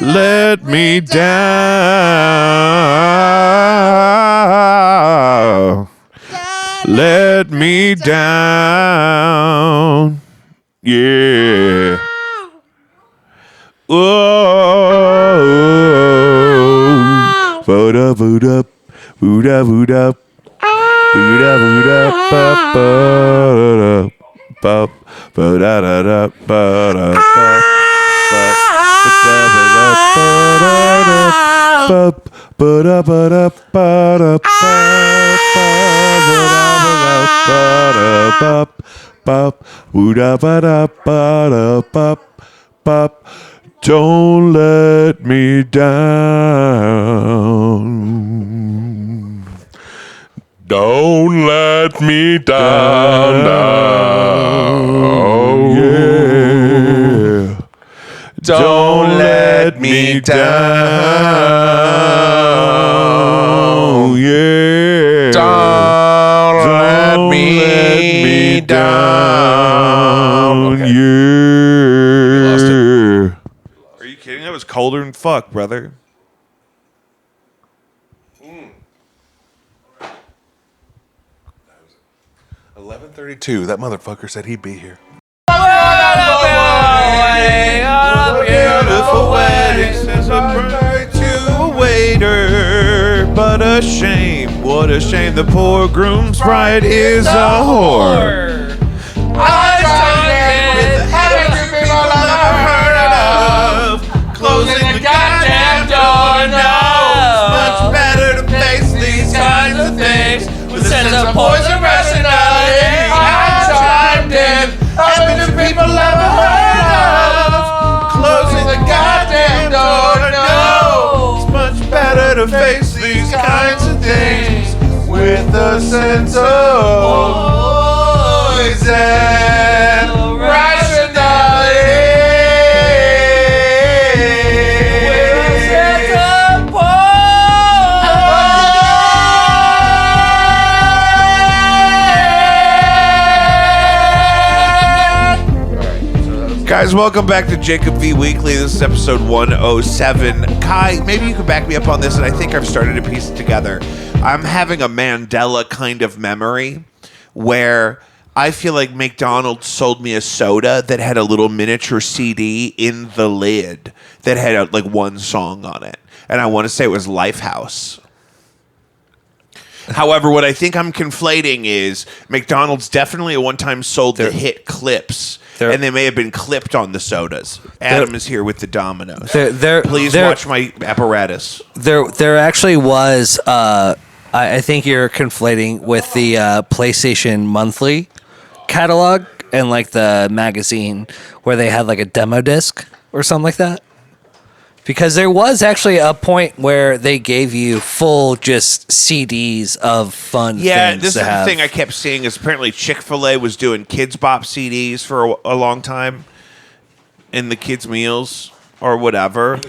let me down. Let me down. Yeah. Oh. Voda, voda, voda, voda. Voda, voda, ba, ba, ba, ba, da, da, da, ba, da, ba, don't let me down. Don't let me down. Yeah. Don't let me down. Yeah. Don't let me down. Okay. Yeah. lost it. Are you kidding? That was colder than fuck, brother. 11:32. That motherfucker said he'd be here. Beautiful wedding says I'm married to a waiter. But a shame, what a shame, the poor groom's bride is a whore. I started with having two people I've heard of. Closing the goddamn door, no. It's much better to face these kinds of things with a sense of poison rationality. I chimed in, having two people I've heard of. Closing the goddamn door, no. It's much better to face these kinds of things with a sense of poison rationality. With a sense of poison. Guys, welcome back to Jacob V Weekly. This is episode 107. Kai, maybe you could back me up on this, and I think I've started to piece it together. I'm having a Mandela kind of memory where I feel like McDonald's sold me a soda that had a little miniature CD in the lid that had like one song on it. And I want to say it was Lifehouse. However, what I think I'm conflating is McDonald's definitely at one time sold the hit clips, and they may have been clipped on the sodas. Adam is here with the Dominoes. Please watch my apparatus. There actually was. I think you're conflating with the PlayStation Monthly catalog and like the magazine where they had like a demo disc or something like that. Because there was actually a point where they gave you full just CDs of fun things. Yeah, this is the thing I kept seeing is apparently Chick-fil-A was doing Kids Bop CDs for a long time in the kids' meals or whatever.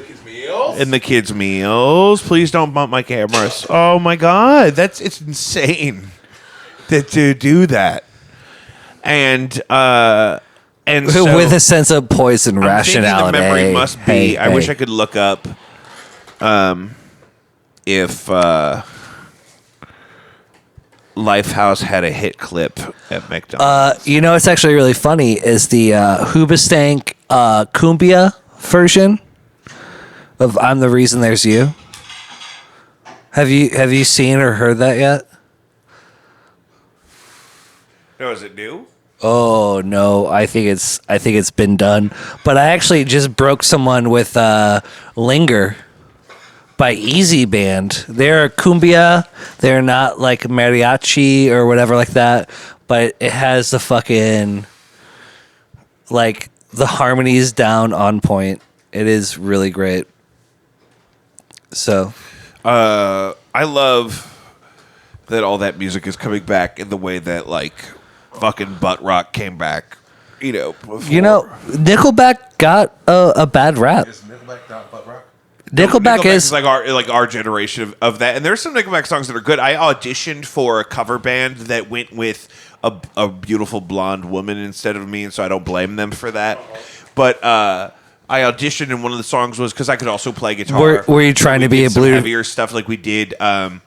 In the kids' meals. Please don't bump my cameras. Oh my God, it's insane to do that. And so, with a sense of poison rationality. The memory must be. I wish I could look up if Lifehouse had a hit clip at McDonald's. You know, it's actually really funny is the Hoobastank Cumbia version of "I'm the Reason There's You." Have you seen or heard that yet? No, is it new? Oh no, I think it's been done. But I actually just broke someone with "Linger" by Easy Band. They're cumbia. They're not like mariachi or whatever like that. But it has the fucking like the harmonies down on point. It is really great. So, I love that all that music is coming back in the way that like fucking butt rock came back. You know, before. You know, Nickelback got a bad rap. Is Nickelback not butt rock? Nickelback is like our generation of that, and there's some Nickelback songs that are good. I auditioned for a cover band that went with a beautiful blonde woman instead of me, and so I don't blame them for that. But I auditioned, and one of the songs was because I could also play guitar. Were you trying We to be did a some blue? heavier stuff like we did? And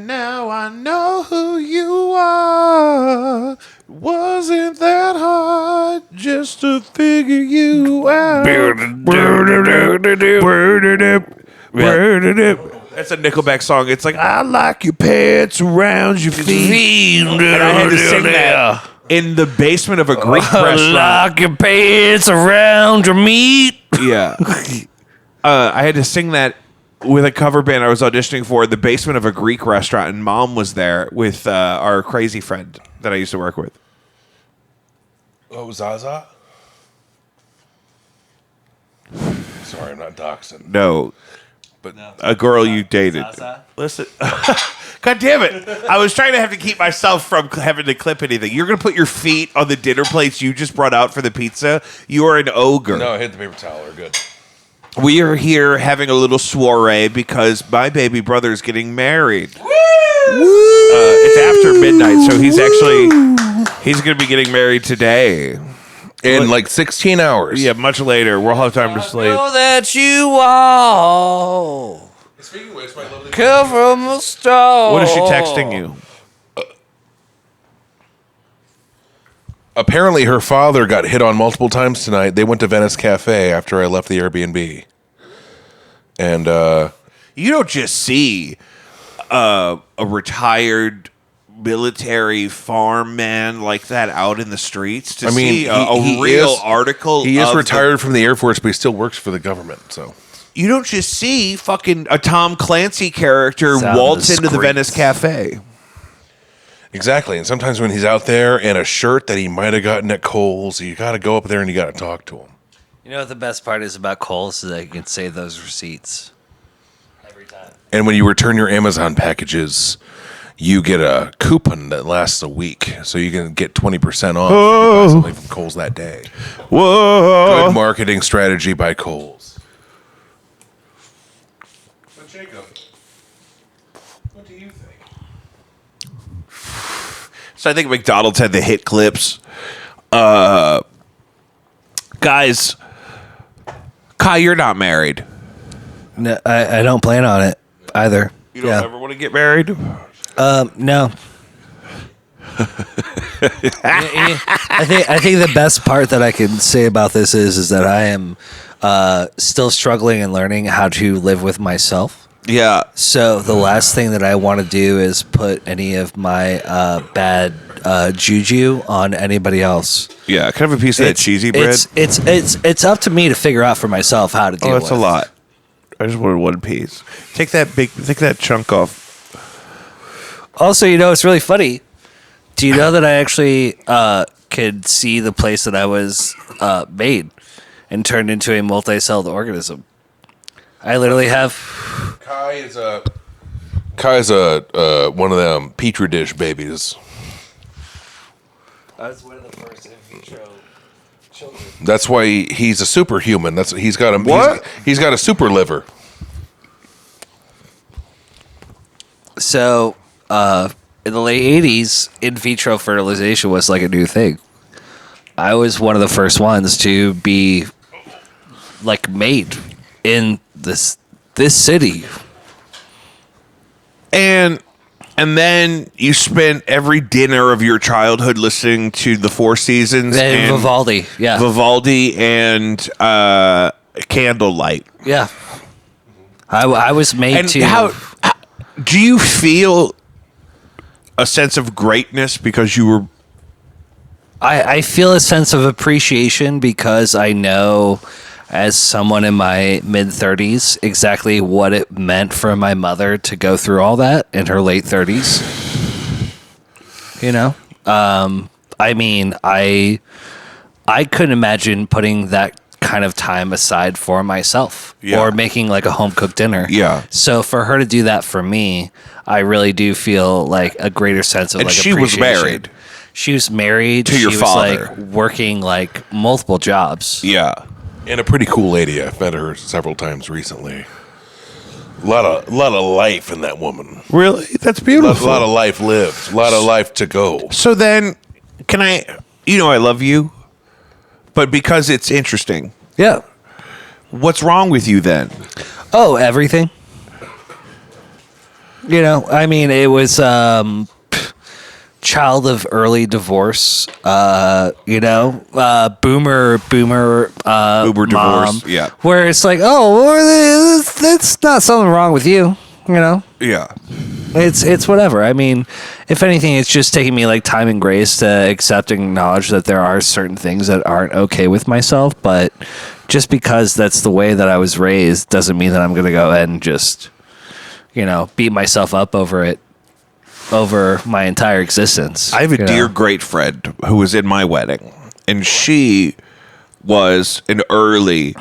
now I know who you are. Wasn't that hard just to figure you out? That's a Nickelback song. It's like, I like your pants around your feet. And I had to sing that in the basement of a Greek restaurant. Lock your pants around your meat. Yeah. I had to sing that with a cover band I was auditioning for in the basement of a Greek restaurant, and Mom was there with our crazy friend that I used to work with. Oh, Zaza? Sorry, I'm not doxing. No. But A girl you dated. Listen. God damn it. I was trying to have to keep myself from having to clip anything. You're going to put your feet on the dinner plates you just brought out for the pizza? You are an ogre. no, I hit the paper towel. We're good. We are here having a little soiree because my baby brother is getting married. Woo! It's after midnight, so he's going to be getting married today. In like 16 hours. Yeah, much later. We'll have time to sleep. Know that you all Speaking of which, my lovely come from a star. What is she texting you? apparently her father got hit on multiple times tonight. They went to Venice Cafe after I left the Airbnb. And You don't just see a retired military farm man like that out in the streets to see a real article. He is retired from the Air Force, but he still works for the government. So You don't just see fucking a Tom Clancy character waltz into the Venice Cafe. exactly. And sometimes when he's out there in a shirt that he might have gotten at Kohl's, you got to go up there and you got to talk to him. You know what the best part is about Kohl's is that you can save those receipts every time. And when you return your Amazon packages, you get a coupon that lasts a week, so you can get 20% off if you buy something from Kohl's that day. Whoa! Good marketing strategy by Kohl's. But Jacob, what do you think? So I think McDonald's had the hit clips. Guys, Kai, you're not married. No, I don't plan on it either. You don't ever want to get married? No. I think the best part that I can say about this is that I am still struggling and learning how to live with myself. Yeah. So the last thing that I want to do is put any of my bad juju on anybody else. Yeah. Can I have a piece of that cheesy bread? It's up to me to figure out for myself how to deal with. That's a lot. I just wanted one piece. Take that chunk off. Also, it's really funny. Do you know that I actually could see the place that I was made and turned into a multi-celled organism? I literally have. Kai is one of them petri dish babies. I was one of the first in vitro children. That's why he's a superhuman. He's got a What? He's got a super liver. So, in the late 80s, in vitro fertilization was like a new thing. I was one of the first ones to be like made in this city. And then you spent every dinner of your childhood listening to the Four Seasons and Vivaldi, yeah. Vivaldi and Candlelight. Yeah. I was made And to. how do you feel a sense of greatness because you were? I feel a sense of appreciation because I know, as someone in my mid-30s, exactly what it meant for my mother to go through all that in her late 30s. I mean, I couldn't imagine putting that kind of time aside for myself or making like a home-cooked dinner. Yeah. So for her to do that for me, I really do feel like a greater sense of And like she was appreciation. married. She was married to your she father. was like working like multiple jobs. Yeah. And a pretty cool lady. I've met her several times recently. A lot of life in that woman. Really? That's A beautiful. lot of life lived. A lot of life to go. So then, can I? I love you, but because it's interesting. Yeah. What's wrong with you then? Oh, everything. You know, I mean, it was child of early divorce. You know, boomer Uber mom, divorce. Yeah. where it's like, oh, well, that's not something wrong with you. You know, Yeah. it's whatever. I mean, if anything, it's just taking me like time and grace to accept and acknowledge that there are certain things that aren't okay with myself. But just because that's the way that I was raised doesn't mean that I'm going to go ahead and just, you know, beat myself up over it over my entire existence. I have a dear great friend who was in my wedding, and she was an early,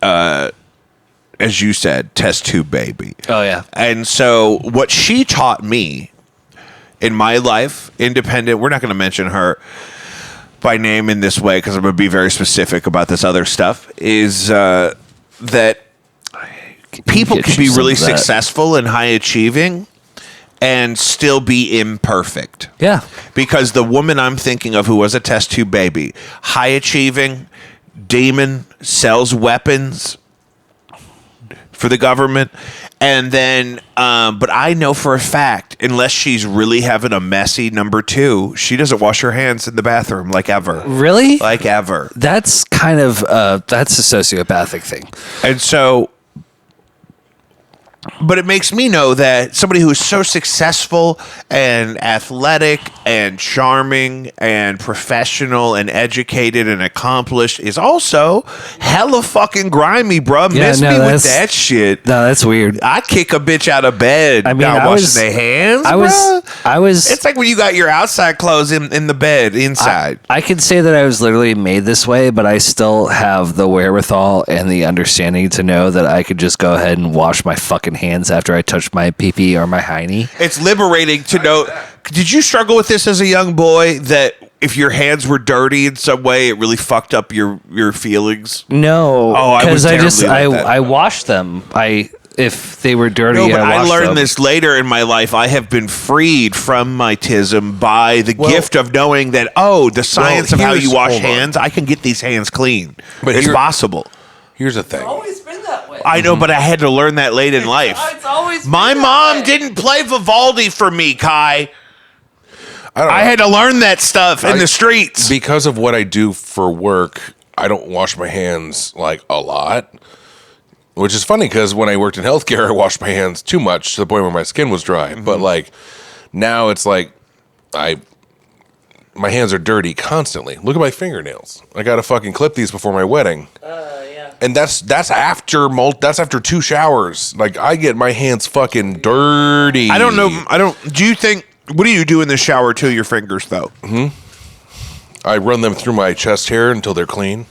as you said, test tube baby. Oh, yeah. And so what she taught me in my life, independent, we're not going to mention her by name in this way because I'm going to be very specific about this other stuff, is that people Get can you be some really of that. successful and high achieving and still be imperfect. Yeah. Because the woman I'm thinking of who was a test tube baby, high achieving, demon, sells weapons for the government. And then, but I know for a fact, unless she's really having a messy number two, she doesn't wash her hands in the bathroom like ever. Really? Like ever. That's kind of, that's a sociopathic thing. And so, but it makes me know that somebody who is so successful and athletic and charming and professional and educated and accomplished is also hella fucking grimy, bro. Yeah, Miss no, me with that's- that shit. No, that's weird. I kick a bitch out of bed. I mean, not I washing was- their hands. I bruh. was, It's like when you got your outside clothes in the bed inside. I could say that I was literally made this way, but I still have the wherewithal and the understanding to know that I could just go ahead and wash my fucking hands after I touch my pee-pee or my hiney. It's liberating to know. Did you struggle with this as a young boy, that if your hands were dirty in some way, it really fucked up your feelings? No, Oh, I was because terribly like that. I washed them. If they were dirty, No, but I washed learned them. this later in my life. I have been freed from my tism by the gift of knowing that, the science of how you wash hold on. hands, I can get these hands clean. But it's here- possible. Here's the thing. always been that way. I know, but I had to learn that late in life. It's always My mom didn't play Vivaldi for me, Kai. I don't know. I had to learn that stuff in the streets. Because of what I do for work, I don't wash my hands like a lot. Which is funny because when I worked in healthcare, I washed my hands too much to the point where my skin was dry. But like now it's like my hands are dirty constantly. Look at my fingernails. I got to fucking clip these before my wedding. Yeah. And that's after 2 showers. Like I get my hands fucking dirty. I don't know. Do you think, what do you do in the shower to your fingers, though? I run them through my chest hair until they're clean.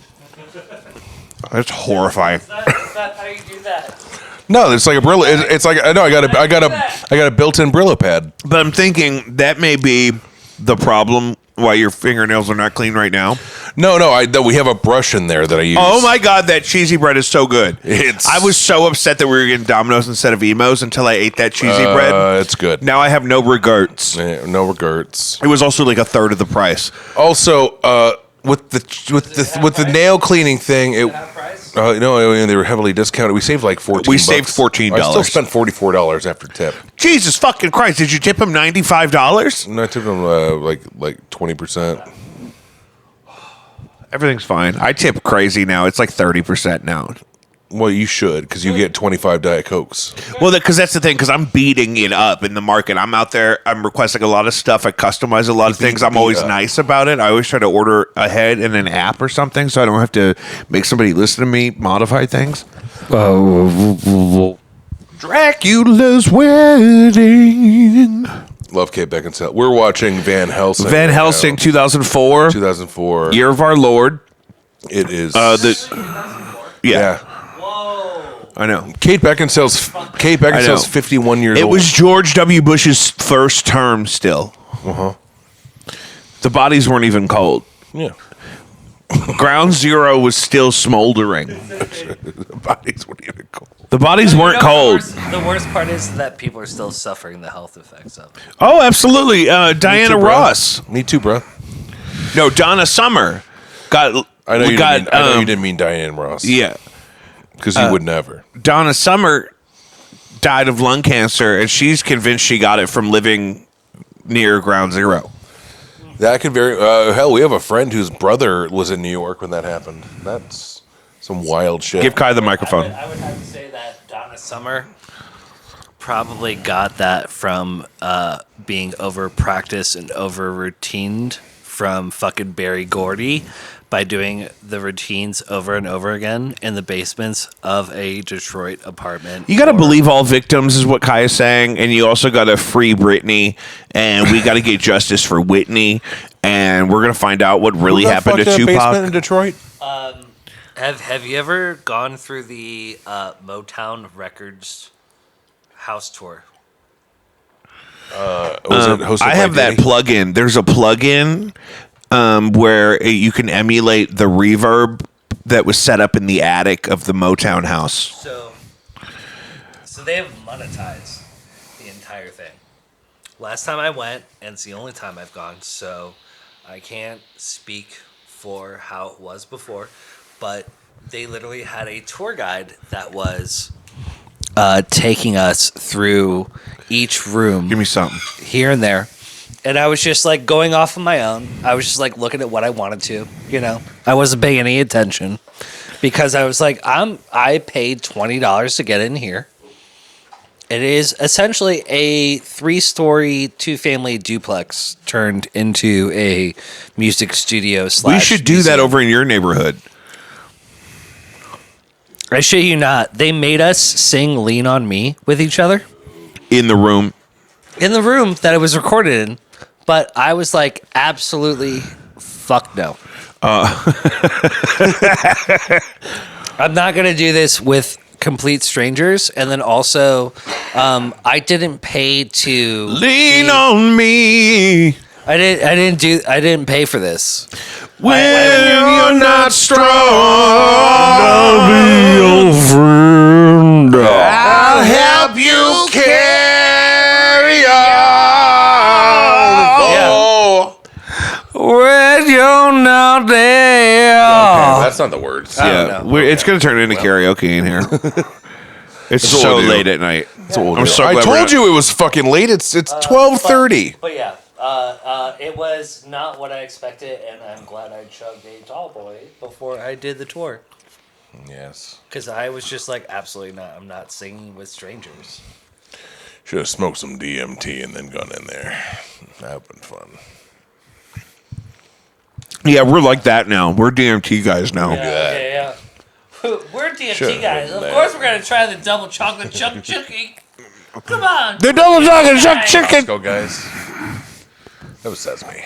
That's horrifying. That's not how you do that. No, it's like a Brillo. It's like I know I got a built-in Brillo pad. But I'm thinking that may be the problem why your fingernails are not clean right now. No, we have a brush in there that I use. Oh my God, that cheesy bread is so good. It's- I was so upset that we were getting Domino's instead of Emos until I ate that cheesy bread. It's good. Now I have no regrets. No regrets. It was also like a third of the price. Also, with the nail cleaning thing, they were heavily discounted. We saved like $14. We saved $14. I still spent $44 after tip. Jesus fucking Christ! Did you tip him $95? And I tipped them like 20%. Everything's fine. I tip crazy now. It's like 30% now. Well, you should because you get 25 Diet Cokes. Well, because that's the thing. Because I'm beating it up in the market. I'm out there. I'm requesting a lot of stuff. I customize a lot of things. I'm always nice about it. I always try to order ahead in an app or something, so I don't have to make somebody listen to me modify things. Dracula's wedding. Love Kate Beckinsale. We're watching Van Helsing. Van right Helsing, now. 2004, 2004. Year of Our Lord. It is. Yeah, Whoa. I know. Kate Beckinsale's 51 years It old. was George W. Bush's first term still. The bodies weren't even cold. Yeah. Ground Zero was still smoldering. The bodies weren't even cold. The bodies weren't cold. The worst part is that people are still suffering the health effects of it. Oh, absolutely. Diana too, bro. Ross. Me too, bro. No, Donna Summer got I know We you got, didn't mean, I know you didn't mean Diane Ross. Yeah. Because you would never. Donna Summer died of lung cancer, and she's convinced she got it from living near Ground Zero. That could very hell. We have a friend whose brother was in New York when that happened. That's some wild shit. Give Kai the microphone. I would have to say that Donna Summer probably got that from being over practiced and over routined from fucking Barry Gordy by doing the routines over and over again in the basements of a Detroit apartment. You got to believe all victims is what Kai is saying, and you also got to free Britney, and we got to get justice for Whitney, and we're gonna find out what really happened to Basement in Tupac. Detroit? Have you ever gone through the Motown Records house tour? Was it hosted I by have that Diddy? plug-in. There's a plug-in where you can emulate the reverb that was set up in the attic of the Motown house. So they have monetized the entire thing. Last time I went, and it's the only time I've gone, so I can't speak for how it was before, but they literally had a tour guide that was taking us through each room Give me something. here and there. And I was just like going off on my own. I was just like looking at what I wanted to, I wasn't paying any attention because I was like, I paid $20 to get in here. It is essentially a 3-story, 2-family duplex turned into a music studio / We should do that museum. over in your neighborhood. I shit you not. They made us sing Lean on Me with each other In the room. in the room that it was recorded in. But I was like, absolutely fuck no. I'm not going to do this with complete strangers. And then also, I didn't pay to Lean on me I didn't pay for this. when you're not strong. I'll be your friend. I'll help you carry on. When you're not there. Okay, that's not the words. Yeah, it's going to turn into karaoke in here. It's what so we'll do. late at night. I'm so I glad told you it was fucking late. It's 12:30. But yeah, it was not what I expected, and I'm glad I chugged a tall boy before I did the tour. Yes. Because I was just like, absolutely not. I'm not singing with strangers. Should have smoked some DMT and then gone in there. That would have been fun. Yeah, we're like that now. We're DMT guys now. Yeah. We're DMT Should've guys. done Of that. course, we're gonna try the double chocolate chunk chookie. Come on. The double chocolate chuck chicken. Costco guys. That upsets me.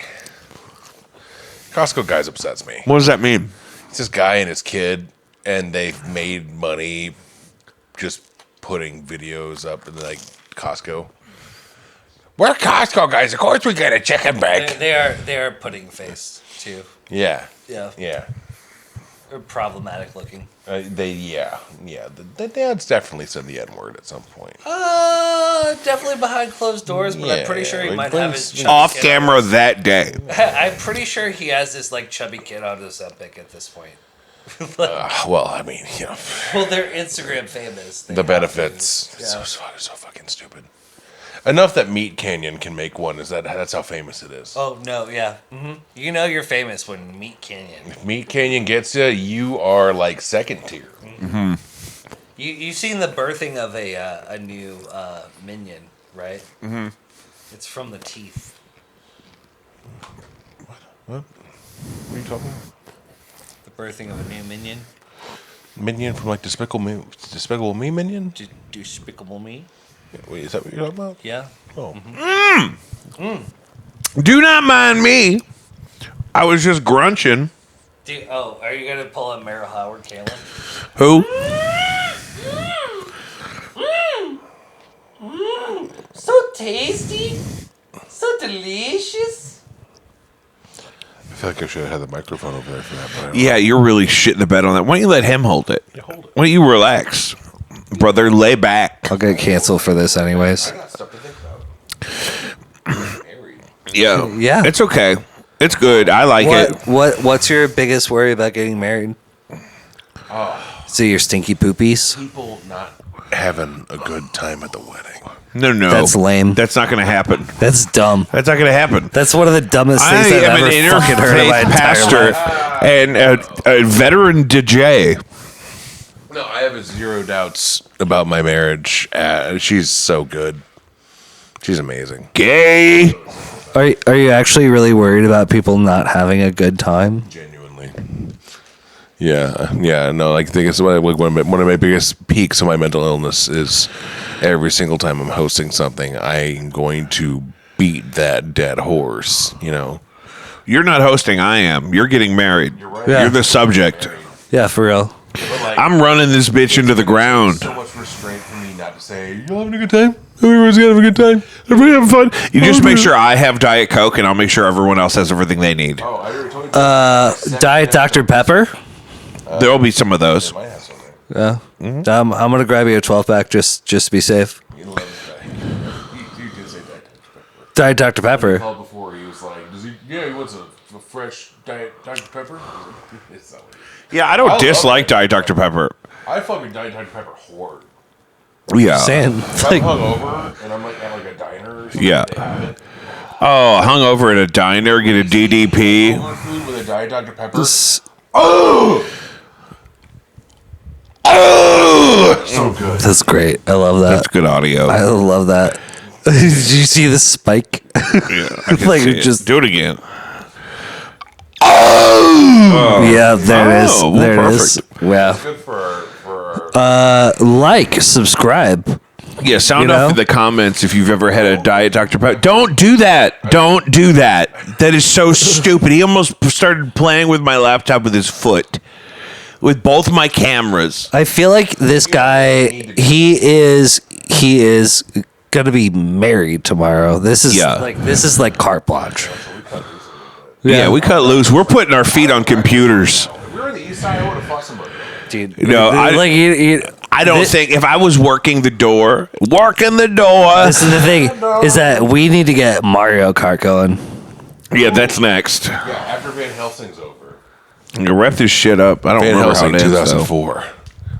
Costco guys upsets me. What does that mean? It's this guy and his kid, and they've made money just putting videos up in like Costco. We're Costco guys. Of course we get a chicken bag. They are pudding face too. Yeah. Yeah. Yeah. They're problematic looking. The dad's definitely said the N word at some point. Definitely behind closed doors, but I'm pretty sure he Yeah, might like have his Glenn's chubby Off kid camera that day. I'm pretty sure he has this like chubby kid on his Epic at this point. Well, I mean, Well, they're Instagram famous. They the have benefits. to. It's Yeah. so fucking stupid. Enough that Meat Canyon can make one. That's how famous it is. Oh no, yeah. You know you're famous when Meat Canyon. If Meat Canyon gets you, you are like second tier. You've seen the birthing of a new minion, right? Mm-hmm. It's from the teeth. What are you talking about? The birthing of a new minion. Minion from like Despicable Me Minion? Despicable Me. Wait, is that what you're talking about? Yeah. Oh. Do not mind me. I was just grunching. Are you gonna pull a Meryl Howard Kalin? Who? So tasty, so delicious. I feel like I should have had the microphone over there for that. But I don't Yeah, you're really shitting the bed on that. Why don't you let him hold it? hold it. Why don't you relax? Brother, lay back. I'll get canceled for this anyways. I got stuff to think about. Married. Yeah. Yeah. It's okay. It's good. I like it. What's your biggest worry about getting married? So your stinky poopies? People not having a good time at the wedding. No. That's lame. That's not going to happen. That's dumb. That's not going to happen. That's one of the dumbest things I I've am ever an fucking heard in my interfaith entire pastor life. and a veteran DJ. No, I have zero doubts about my marriage. She's so good. She's amazing. Gay. Are you actually really worried about people not having a good time? Genuinely. Yeah. No, like, I think it's one of my biggest peaks of my mental illness is every single time I'm hosting something, I'm going to beat that dead horse, you know? You're not hosting. I am. You're getting married. You're right. Yeah. You're the subject. Yeah, for real. I'm running this bitch into the ground. So much restraint for me not to say, you having a good time? Everyone's gonna have a good time. Everybody having fun. You just make sure I have Diet Coke, and I'll make sure everyone else has everything they need. Oh, I already told you. Diet Dr. Pepper? There'll be some of those. I might have something. Yeah. I'm going to grab you a 12-pack just to be safe. You love this guy. You did say that. Diet Dr. Pepper. Called before, he was like, he wants a fresh Diet Dr. Pepper? It's not what he- Yeah, I don't love dislike it. Diet Dr. Pepper. I fucking Diet Dr. Pepper horde. Yeah. Saying, If I'm hungover and I'm like at like a diner or something, Yeah. they have it. Oh, hungover at a diner, get a DDP. Soul food with a Diet Dr. Pepper. So good. that's great. I love that. That's good audio. I love that. Did you see the spike? Yeah, I can Like, see it. just- do it again. Yeah, there it is. Oh, well, There it is. Yeah. Good for our Like, subscribe. Yeah, sound You off know? in the comments if you've ever had a Diet Dr. Pepper. Don't do that. Don't do that. That is so stupid. He almost started playing with my laptop with his foot, with both my cameras. I feel like this guy, he is gonna be married tomorrow. This is like carte blanche. Yeah, we cut loose. We're putting our feet on computers. If we were on the east side, I would have fought somebody. Dude, No, I don't this, think if I was working the door. This is the thing, is that we need to get Mario Kart going. Yeah, that's next. Yeah, after Van Helsing's over. You wrap this shit up. I don't Van remember how Helsing, it ends, 2004.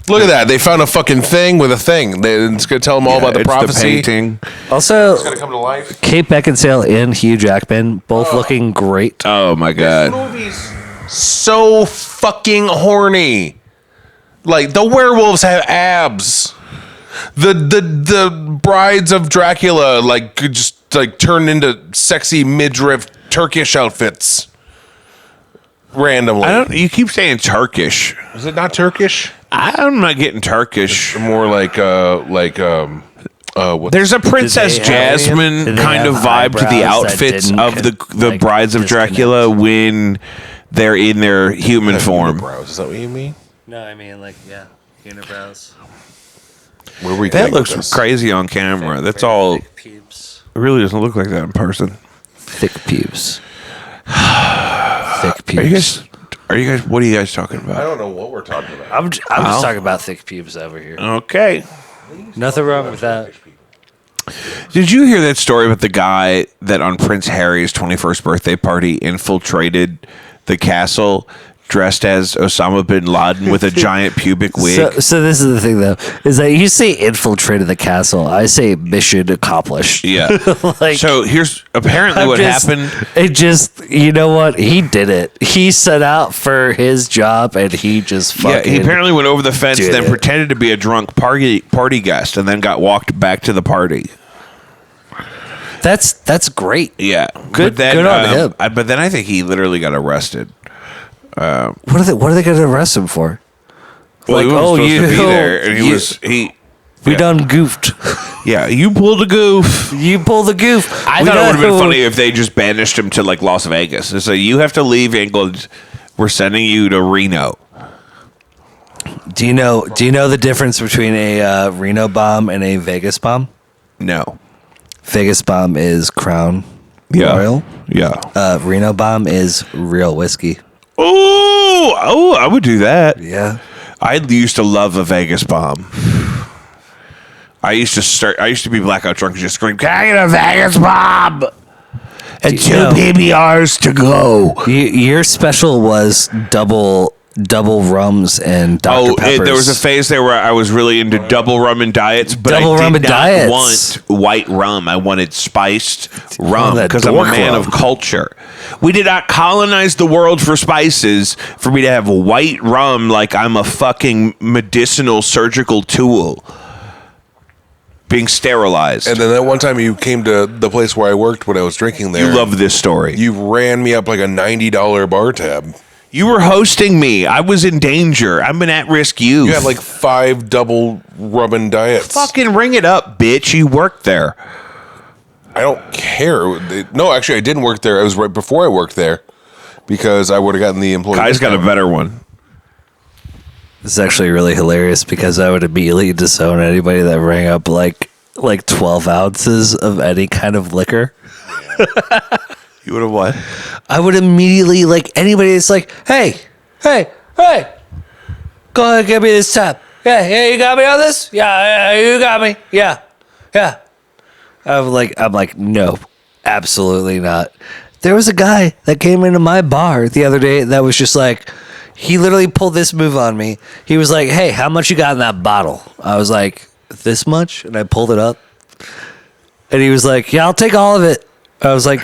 Look at that. They found a fucking thing with a thing. It's going to tell them all about the it's prophecy. The painting. Also, It's going to come to life. Kate Beckinsale and Hugh Jackman, both looking great. Oh my god. Movie's so fucking horny. Like, the werewolves have abs. The brides of Dracula just turned into sexy midriff Turkish outfits randomly. You keep saying Turkish. Is it not Turkish? I'm not getting Turkish. More like what? There's a Princess Did they have- Jasmine did they kind of have vibe to the eyebrows that outfits didn't of the like, brides of disconnect? Dracula when they're in their human form. Unibrows. Is that what you mean? No, I mean, unibrows. Where are we That going with looks this? crazy on camera. That's all. It Thick pubes. really doesn't look like that in person. Thick pubes. Thick Are you pubes. guys? What are you guys talking I about? don't know what we're talking about. I'm just talking about thick pubes over here. Okay. Nothing wrong with that. Did you hear that story about the guy that on Prince Harry's 21st birthday party infiltrated the castle dressed as Osama bin Laden with a giant pubic wig? So this is the thing, though, is that you say infiltrated the castle. I say mission accomplished. Yeah. Like, So here's apparently I'm what just- happened. It just, you know what? He did it. He set out for his job, and he just Yeah, fucking. he apparently went over the fence, did then it. pretended to be a drunk party guest, and then got walked back to the party. That's great. Yeah, Good- But then, good on him. But then I think he literally got arrested. What are they going to arrest him for? Well, he Like, wasn't oh, supposed to be you- there, and you- We yeah. done goofed. Yeah, you pulled a goof. You pull the goof. I thought it would have been funny if they just banished him to like Las Vegas. It's like, you have to leave England. We're sending you to Reno. Do you know the difference between a Reno bomb and a Vegas bomb? No. Vegas bomb is Crown Yeah. Royal. Yeah. Reno bomb is real whiskey. Oh, I would do that. Yeah. I used to love a Vegas bomb. I used to be blackout drunk and just scream, "Can I get a Vegas bomb?" and two No. PBRs to go. Your special was double rums and Dr. Peppers. There was a phase there where I was really into double rum and diets, but Double I rum did and not diets. want white rum. I wanted spiced rum that because I'm a dork man rum. of culture. We did not colonize the world for spices for me to have white rum like I'm a fucking medicinal surgical tool being sterilized. And then that one time you came to the place where I worked when I was drinking there. You love this story. You ran me up like a $90 bar tab. You were hosting me. I was in danger. I'm an at-risk youth. You had like 5 double rum and diets. Fucking ring it up, bitch. You worked there. I don't care. No, actually, I didn't work there. It was right before I worked there because I would have gotten the employee. Kai's got a discount. better one. This is actually really hilarious because I would immediately disown anybody that rang up like 12 ounces of any kind of liquor. You would have what? I would immediately, like, anybody that's like, hey, go ahead, give me this tab. Yeah, you got me on this? Yeah, you got me. Yeah. I'm like, no, absolutely not. There was a guy that came into my bar the other day that was just like, he literally pulled this move on me. He was like, hey, how much you got in that bottle? I was like, this much? And I pulled it up. And he was like, yeah, I'll take all of it. I was like,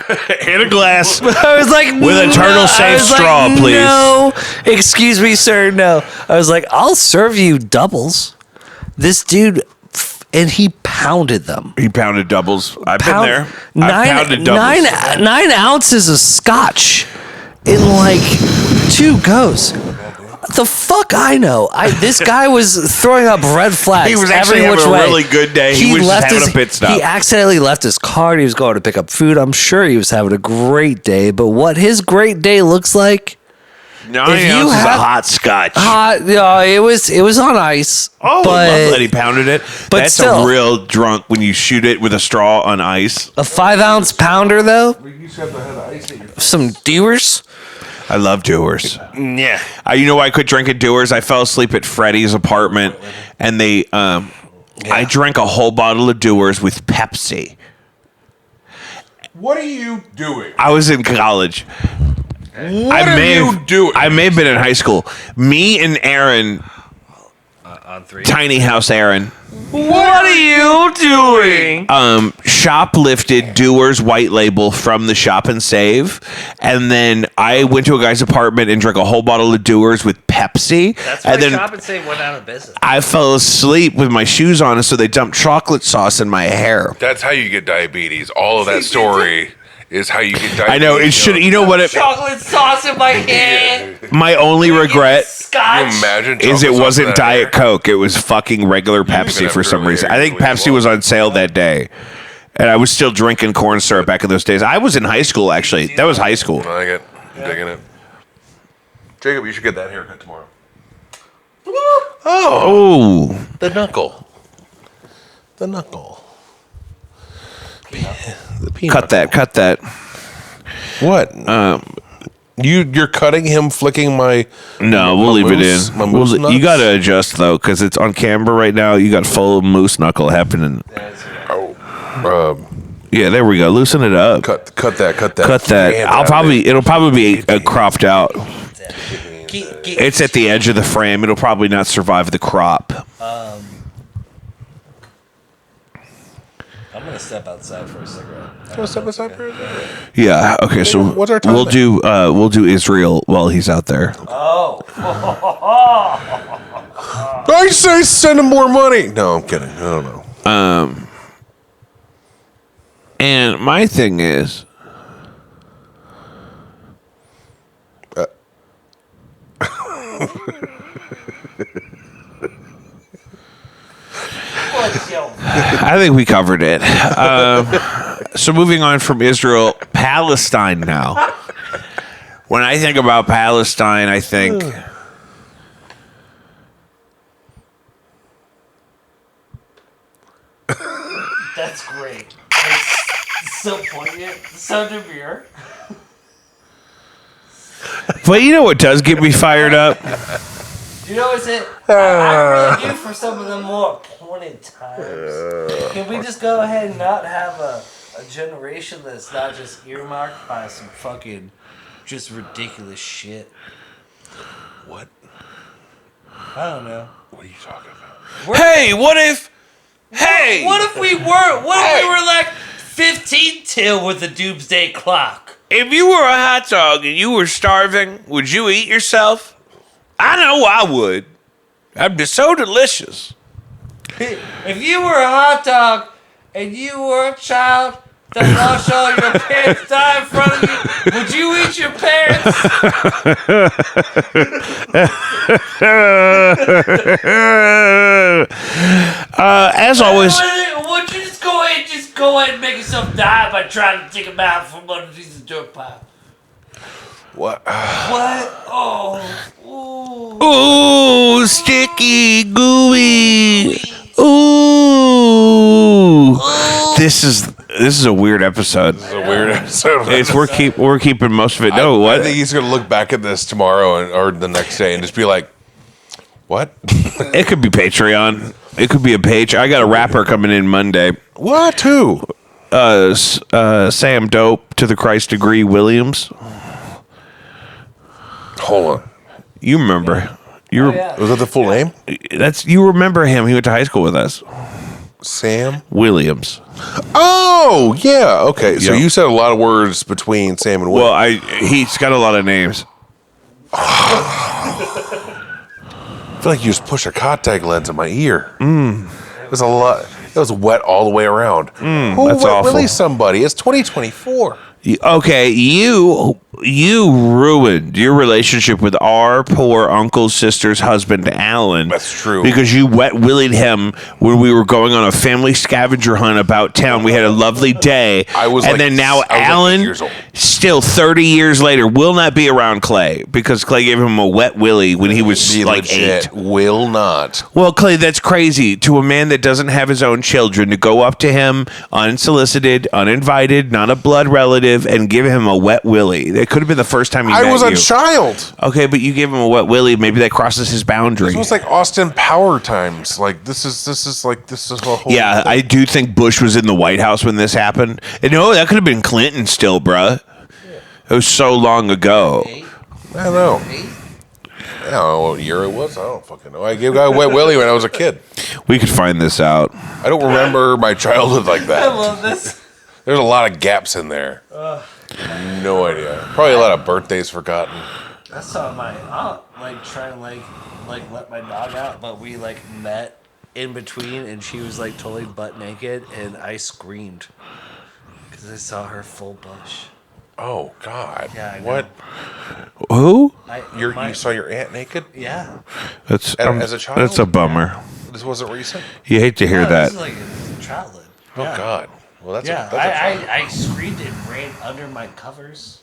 In a glass. I was like, With a turtle safe straw, please. No, excuse me, sir. No. I was like, I'll serve you doubles. This dude, and he pounded them. He pounded doubles. I've been there. I've pounded Nine, doubles. 9 ounces of scotch in like 2 goes. The fuck I know. This guy was throwing up red flags. He was actually every having which a way. really good day. He was just having a pit stop. He accidentally left his card. He was going to pick up food. I'm sure he was having a great day. But what his great day looks like, 9 if you ounces of have- hot scotch. it was on ice. Oh, but I love that he pounded it. but That's still. a real drunk when you shoot it with a straw on ice. a 5-ounce pounder though, some Dewars. I love Doers. Yeah. You know why I quit drinking Doers? I fell asleep at Freddie's apartment, and they, I drank a whole bottle of Doers with Pepsi. What are you doing? I was in college. What are you doing? I may have been in high school. Me and Aaron, On 3. Tiny House Aaron, What are you doing? shoplifted Doers White Label from the Shop and Save, and then I went to a guy's apartment and drank a whole bottle of Doers with Pepsi. And then and Save went out of business. I fell asleep with my shoes on, and so they dumped chocolate sauce in my hair. That's how you get diabetes. All of that story is how you get diabetes. I know it should. You know what? Chocolate sauce in my hand. My only regret Can you imagine is it chocolate sauce in wasn't that Diet hair? Coke. It was fucking regular Pepsi have for some curly reason. hair, I think you really Pepsi was on sale that day, and I was still drinking corn syrup back in those days. I was in high school actually. That was high school. I like it. I'm digging it. Jacob, you should get that haircut tomorrow. Oh, The knuckle. The knuckle. cut that. What? You're cutting him, flicking my. No, my we'll leave moose- it my in. moose You nuts? got to adjust though, because it's on camera right now. You got full moose knuckle happening. Oh, Yeah, there we go. Loosen it up. cut that. Cut that. Man, out of it. It'll probably be cropped out. It's at the edge of the frame. It'll probably not survive the crop. I'm gonna step outside for a cigarette. Yeah. Okay. So What's our time we'll do Israel while he's out there. I say send him more money. No, I'm kidding. I don't know. And my thing is, I think we covered it. So moving on from Israel, Palestine now. When I think about Palestine, I think That's great. It's so poignant, so demure. But you know what does get me fired up? You know, is it? I really do for some of the more pointed times. Can we just go ahead and not have a a generation that's not just earmarked by some fucking just ridiculous shit. What? I don't know. What are you talking about? Hey, what if? Hey, What if we were? What if we were like 15 till with the doomsday clock? if you were a hot dog and you were starving, would you eat yourself? I know I would. That'd be so delicious. If you were a hot dog and you were a child that watched all your parents die in front of you, would you eat your parents? As always, Would you just go ahead and make yourself die by trying to take them out from underneath the dirt pile? What? What? Oh. ooh, sticky, gooey. Ooh. This is a weird episode. It's a weird episode. We're keeping most of it. No, what? I think he's gonna look back at this tomorrow or the next day and just be like, "What? It could be Patreon. It could be a page. I got a rapper coming in Monday. What? Who? Sam Dope to the Christ Degree Williams. Hold on. You remember? Yeah. Was that the full name? You remember him? He went to high school with us. Sam Williams. Oh, yeah. Okay. So Yeah. you said a lot of words between Sam and Will. Well, he's got a lot of names. I feel like you just pushed a contact lens in my ear. It was a lot. It was wet all the way around. Who that's wet awful. Willie somebody? It's 2024. Okay, you ruined your relationship with our poor uncle's sister's husband, Alan. That's true. Because you wet willied him when we were going on a family scavenger hunt about town. We had a lovely day. And then now Alan, 8 years old. still 30 years later, will not be around Clay because Clay gave him a wet willy when he was Be like legit. 8. Will not. Well, Clay, that's crazy to a man that doesn't have his own children to go up to him unsolicited, uninvited, not a blood relative, and give him a wet willy. That could have been the first time he met I was you. a child. Okay, but you gave him a wet willy. Maybe that crosses his boundary. It was like Austin Power times. Like this is a whole. Yeah, I do think Bush was in the White House when this happened. And no, that could have been Clinton still, bruh. It was so long ago. I don't know. I don't know what year it was. I don't fucking know. I gave a guy a wet willy when I was a kid. We could find this out. I don't remember my childhood like I that. love this. There's a lot of gaps in there. No idea. Probably a lot of birthdays forgotten. I saw my aunt try and let my dog out, but we met in between, and she was totally butt naked, and I screamed because I saw her full bush. Oh God! Yeah, I know. What? Who? You saw your aunt naked? Yeah. That's As a child? That's a bummer. This wasn't recent. You hate to hear that. This is childhood. Oh God! Well, that's Yeah, a child. I screamed and ran under my covers.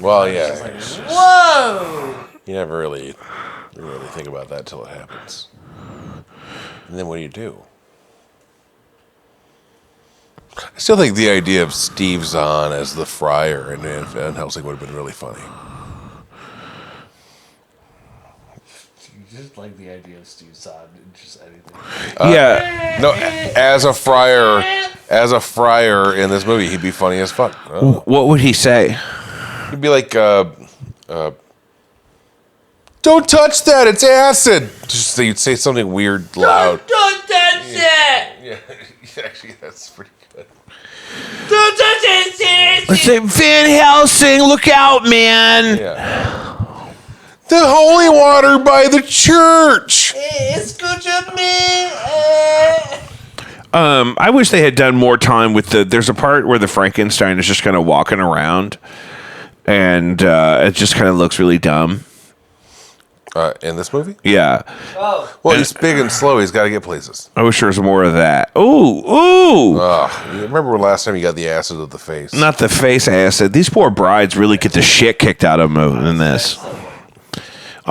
Well, It's yeah. like, whoa! You never really think about that till it happens. And then what do? I still think the idea of Steve Zahn as the friar in Van Helsing would have been really funny. You just like the idea of Steve Zahn and just anything. Yeah. No, as a friar in this movie, he'd be funny as fuck. Oh. What would he say? He'd be like, "Don't touch that! It's acid." Just you'd say something weird, loud. Don't touch it! Yeah, actually, that's pretty good. Don't touch it! Let's say Van Helsing, look out, man. Yeah. The holy water by the church. Escucha me. I wish they had done more time with there's a part where the Frankenstein is just kind of walking around, and it just kind of looks really dumb. In this movie? Yeah. Oh. Well, he's big and slow. He's got to get places. I wish there was more of that. Ooh. You remember last time you got the acid of the face? Not the face acid. These poor brides really get the shit kicked out of them in this.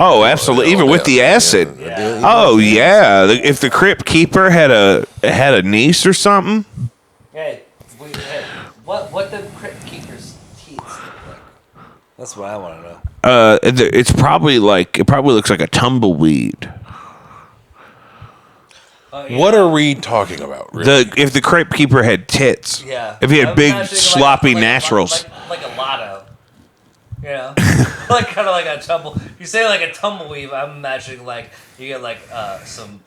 Oh, absolutely. Even with the acid. Yeah. Oh, yeah. If the crypt keeper had a niece or something. Hey, what the crypt keeper's teeth look like? That's what I want to know. It probably looks like a tumbleweed. What are we talking about? Really? If the crepe keeper had tits. Yeah. If he had I'm big imagining sloppy like naturals. like a lotto. You know? Like kind of like a tumble. You say like a tumbleweave, I'm imagining like you get like some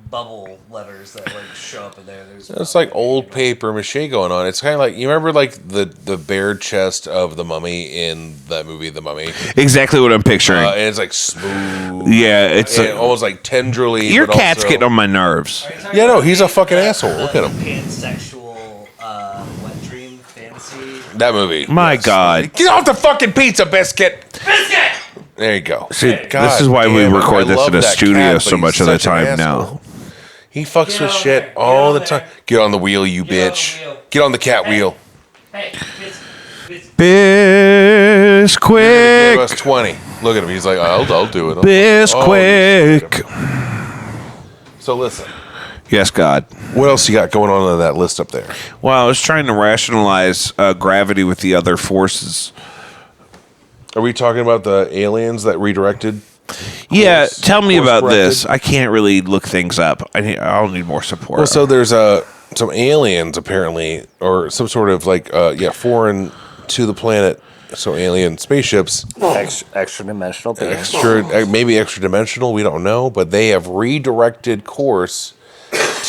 bubble letters that like show up in there. It's like old paper mache going on. It's kind of like, you remember like the bare chest of the mummy in that movie, The Mummy? Exactly what I'm picturing. And it's like smooth. Yeah, it's and almost like tendrily. your but cat's also, getting on my nerves. Yeah, no, he's a fucking asshole. Look at him. Pansexual wet dream fantasy. That movie. My God. Get off the fucking pizza, biscuit. There you go. See, God this is why we damn it. record I this love in a that studio cat, so but much he's of the such an time now. asshole. He fucks Get with over shit there. Get all over the time. there. Get on the wheel, you Get on the bitch. wheel. Get on the cat wheel. Hey, Give Bisquick. us 20. Look at him. He's like, I'll do it. Bisquick. So listen, Yes, God. what else you got going on that list up there? Well, I was trying to rationalize gravity with the other forces. Are we talking about the aliens that redirected? Yeah, tell me course about corrected? this. I can't really look things up. I'll need more support. Well, so there's some aliens apparently, or some sort of like foreign to the planet. So alien spaceships, extra dimensional beings. maybe extra dimensional. We don't know, but they have redirected course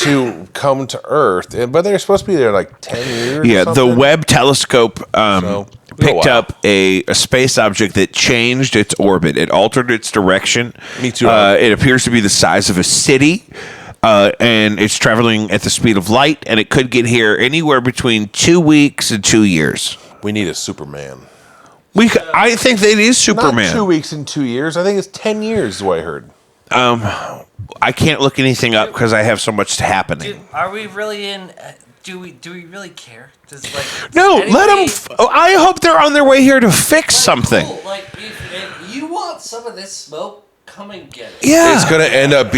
to come to Earth, but they're supposed to be there like 10 years. yeah, or the something. Webb telescope picked while. up a space object that changed its orbit. It altered its direction. Me too. It appears to be the size of a city. And it's traveling at the speed of light, and it could get here anywhere between 2 weeks and 2 years. We need a Superman. I think that is Superman. Not 2 weeks and 2 years. I think it's 10 years. Is what I heard. I can't look anything up because I have so much happening. Dude, are we really in? Do we really care? No, let them. I hope they're on their way here to fix something. Cool. Like if you want some of this smoke, come and get it. Yeah, It's gonna end up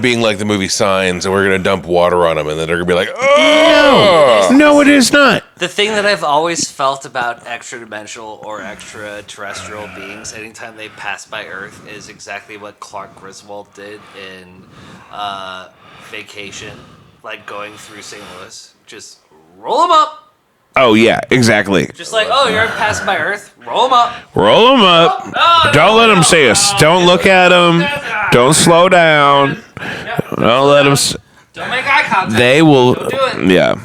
being like the movie Signs, and we're gonna dump water on them, and then they're gonna be like, oh no, it is not. The thing that I've always felt about extra-dimensional or extraterrestrial beings, anytime they pass by Earth, is exactly what Clark Griswold did in Vacation, like going through St. Louis. Just roll them up. Oh yeah, exactly. Just like, oh, you're passing by Earth. Roll them up. Roll them up. Oh, Don't let them see us. Don't look at them. Don't slow down. Don't let them. Don't make eye contact. They will. Don't do it. Yeah.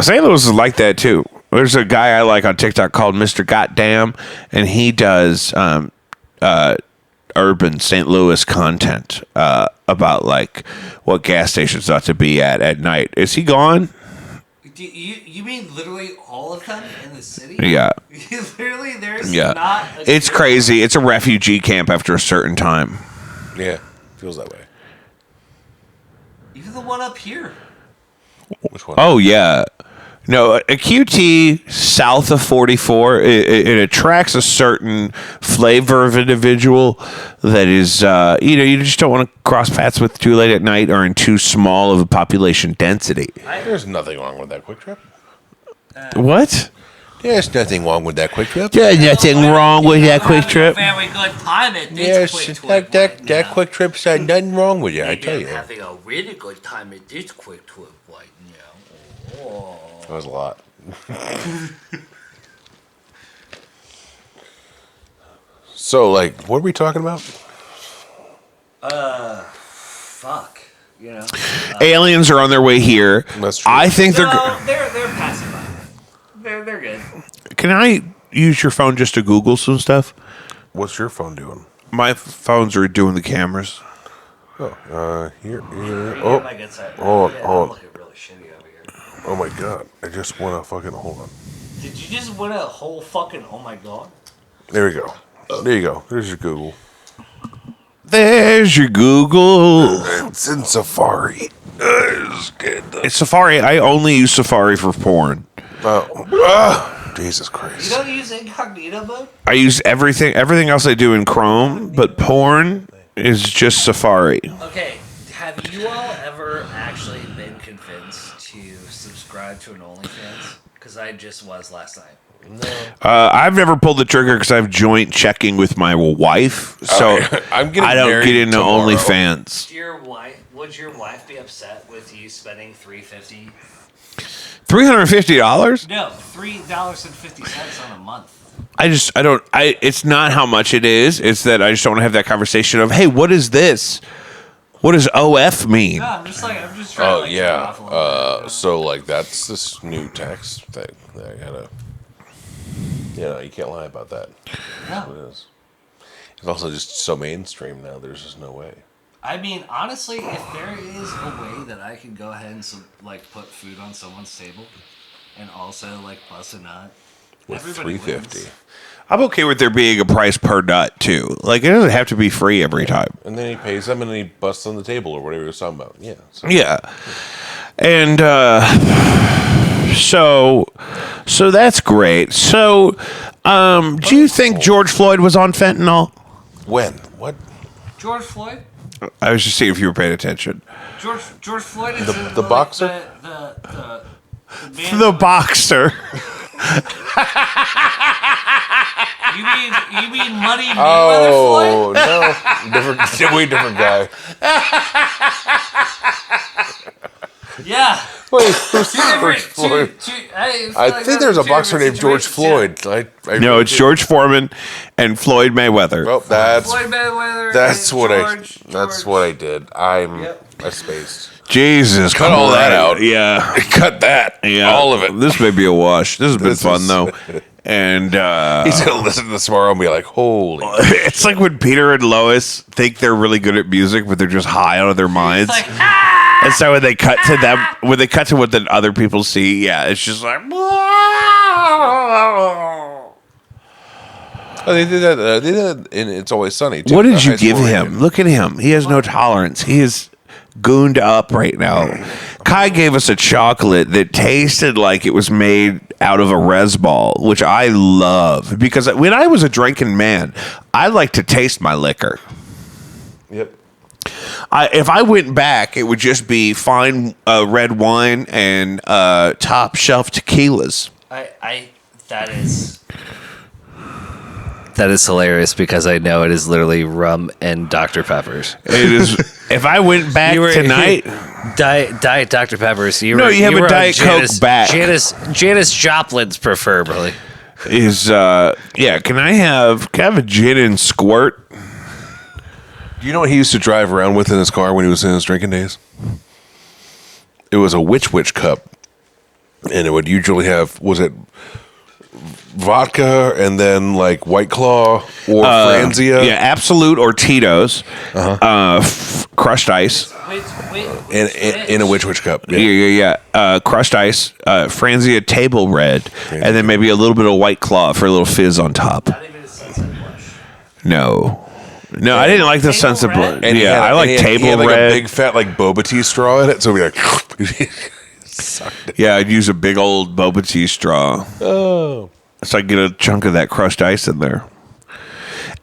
St. Louis is like that too. There's a guy I like on TikTok called Mr. Goddamn, and he does urban St. Louis content about like what gas stations ought to be at night. Is he gone? You mean literally all of them in the city? Yeah. Literally, there's Yeah. not a It's single- crazy. It's a refugee camp after a certain time. yeah, feels that way. Even the one up here. Which one? Oh yeah. No, a QT south of 44, it attracts a certain flavor of individual that is, you just don't want to cross paths with too late at night or in too small of a population density. There's nothing wrong with that quick trip. What? There's nothing wrong with that quick trip. There's nothing wrong with that quick trip. Very good time at this Yes, quick that trip. that quick trip's had nothing wrong with you. I tell you, that Having a really good time at this quick trip right now. Oh. was a lot. So, like, what are we talking about? Fuck. You know. Aliens are on their way here. That's true. I think They're passing by. They're good. Can I use your phone just to Google some stuff? What's your phone doing? My phones are doing the cameras. Here. Oh, Oh, my good side. hold on, Yeah, hold on. I'm looking really shitty over here. oh my God! I just want to fucking hold on. Did you just win a whole fucking? Oh my god. There we go. There you go. There's your Google. There's your Google. It's in Safari. It's good. It's Safari. I only use Safari for porn. Jesus You Christ. don't use incognito mode? I use everything else I do in Chrome, but porn is just Safari. Okay, have you all ever actually been convinced to subscribe to an OnlyFans? Because I just was last night. I've never pulled the trigger because I have joint checking with my wife, so I'm getting I don't married get into tomorrow. OnlyFans. Dear wife, would your wife be upset with you spending $350? $350? No, $3.50 on a month. It's not how much it is. It's that I just don't want to have that conversation of, hey, what is this? What does OF mean? No, I'm just trying to turn off a little bit. So like that's this new tax thing that I gotta. You can't lie about that. That's what it is. It's also just so mainstream now. There's just no way. I mean, honestly, if there is a way that I can go ahead and put food on someone's table, and also bust a nut, With everybody $3.50. wins. I'm okay with there being a price per nut, too. It doesn't have to be free every time. And then he pays them and then he busts on the table or whatever he was talking about. Yeah. So. Yeah. And so that's great. So do you think George Floyd was on fentanyl? When? What? George Floyd? I was just seeing if you were paying attention. George Floyd is The boxer? The man. The boxer. You mean Muddy Mayweather Floyd? No, way different guy. Yeah. Wait, who's George Floyd? I think there's a boxer named George Floyd. No, it's George Foreman and Floyd Mayweather. Well, Floyd Mayweather. that's and what George. I did. I spaced. Jesus, Cut all that out. Yeah, Cut that. yeah, All of it. This may be a wash. This has been This fun is- though, and He's gonna listen to this tomorrow and be like, "Holy!" it's like when Peter and Lois think they're really good at music, but they're just high out of their minds. It's like, And so when they cut to them, when they cut to what the other people see, yeah, it's just like. Oh, they did that. They did that in It's Always Sunny. Too. What The did you high give school him? reunion. Look at him. He has no tolerance. He is gooned up right now. Kai gave us a chocolate that tasted like it was made out of a res ball, which I love because when I was a drinking man, I like to taste my liquor. Yep. If I went back, it would just be fine red wine and top shelf tequilas. That is hilarious because I know it is literally rum and Dr. Peppers. It is. If I went back tonight, Diet Dr. Peppers. You have a were on Diet Coke back. Janis Joplin's preferably. is can I have a gin and squirt? Do you know what he used to drive around with in his car when he was in his drinking days? It was a witch cup, and it would usually have vodka and then like White Claw or Franzia. Yeah, Absolute or Tito's, crushed ice. Wait. In a witch cup. Yeah. Crushed ice, Franzia table red, and then maybe a little bit of White Claw for a little fizz on top. No, I didn't like the Sunset Blush. And Yeah, I like table he had like red. a big fat like boba tea straw in it, so we like sucked it. Yeah, I'd use a big old boba tea straw. Oh. So I get a chunk of that crushed ice in there.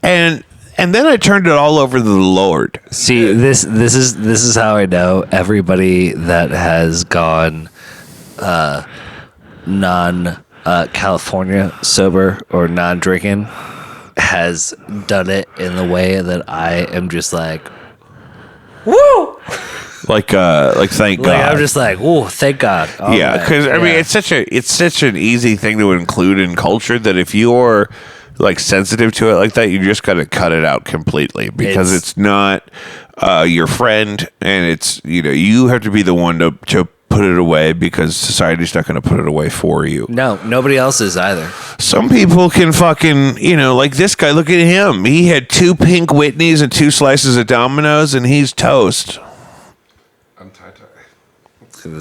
And then I turned it all over to the Lord. See, this is how I know everybody that has gone non California sober or non drinking has done it in the way that I am just like, woo! Like thank God. I'm just like, oh, thank God. All Yeah, right. because I mean, it's such an easy thing to include in culture that if you're like sensitive to it like that, you just got to cut it out completely because it's not your friend, and it's you have to be the one to put it away because society's not going to put it away for you. No, nobody else is either. Some people can fucking like this guy. Look at him. He had 2 pink Whitneys and 2 slices of Domino's, and he's toast. I'm tie-tie. Look at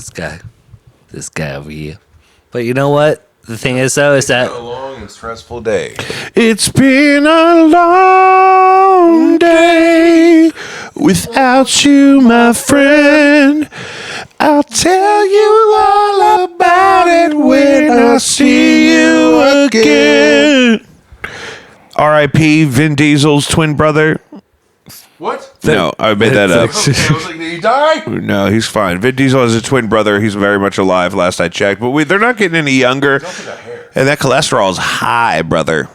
this guy over here. But you know what? The thing is, though, is that A long and stressful day. It's been a long day without you, my friend. I'll tell you all about it when I see you again. R.I.P. Vin Diesel's twin brother. What? No, I made that up. Okay, I was like, did he die? No, he's fine. Vin Diesel has a twin brother. He's very much alive, last I checked. But they're not getting any younger. And that cholesterol is high, brother.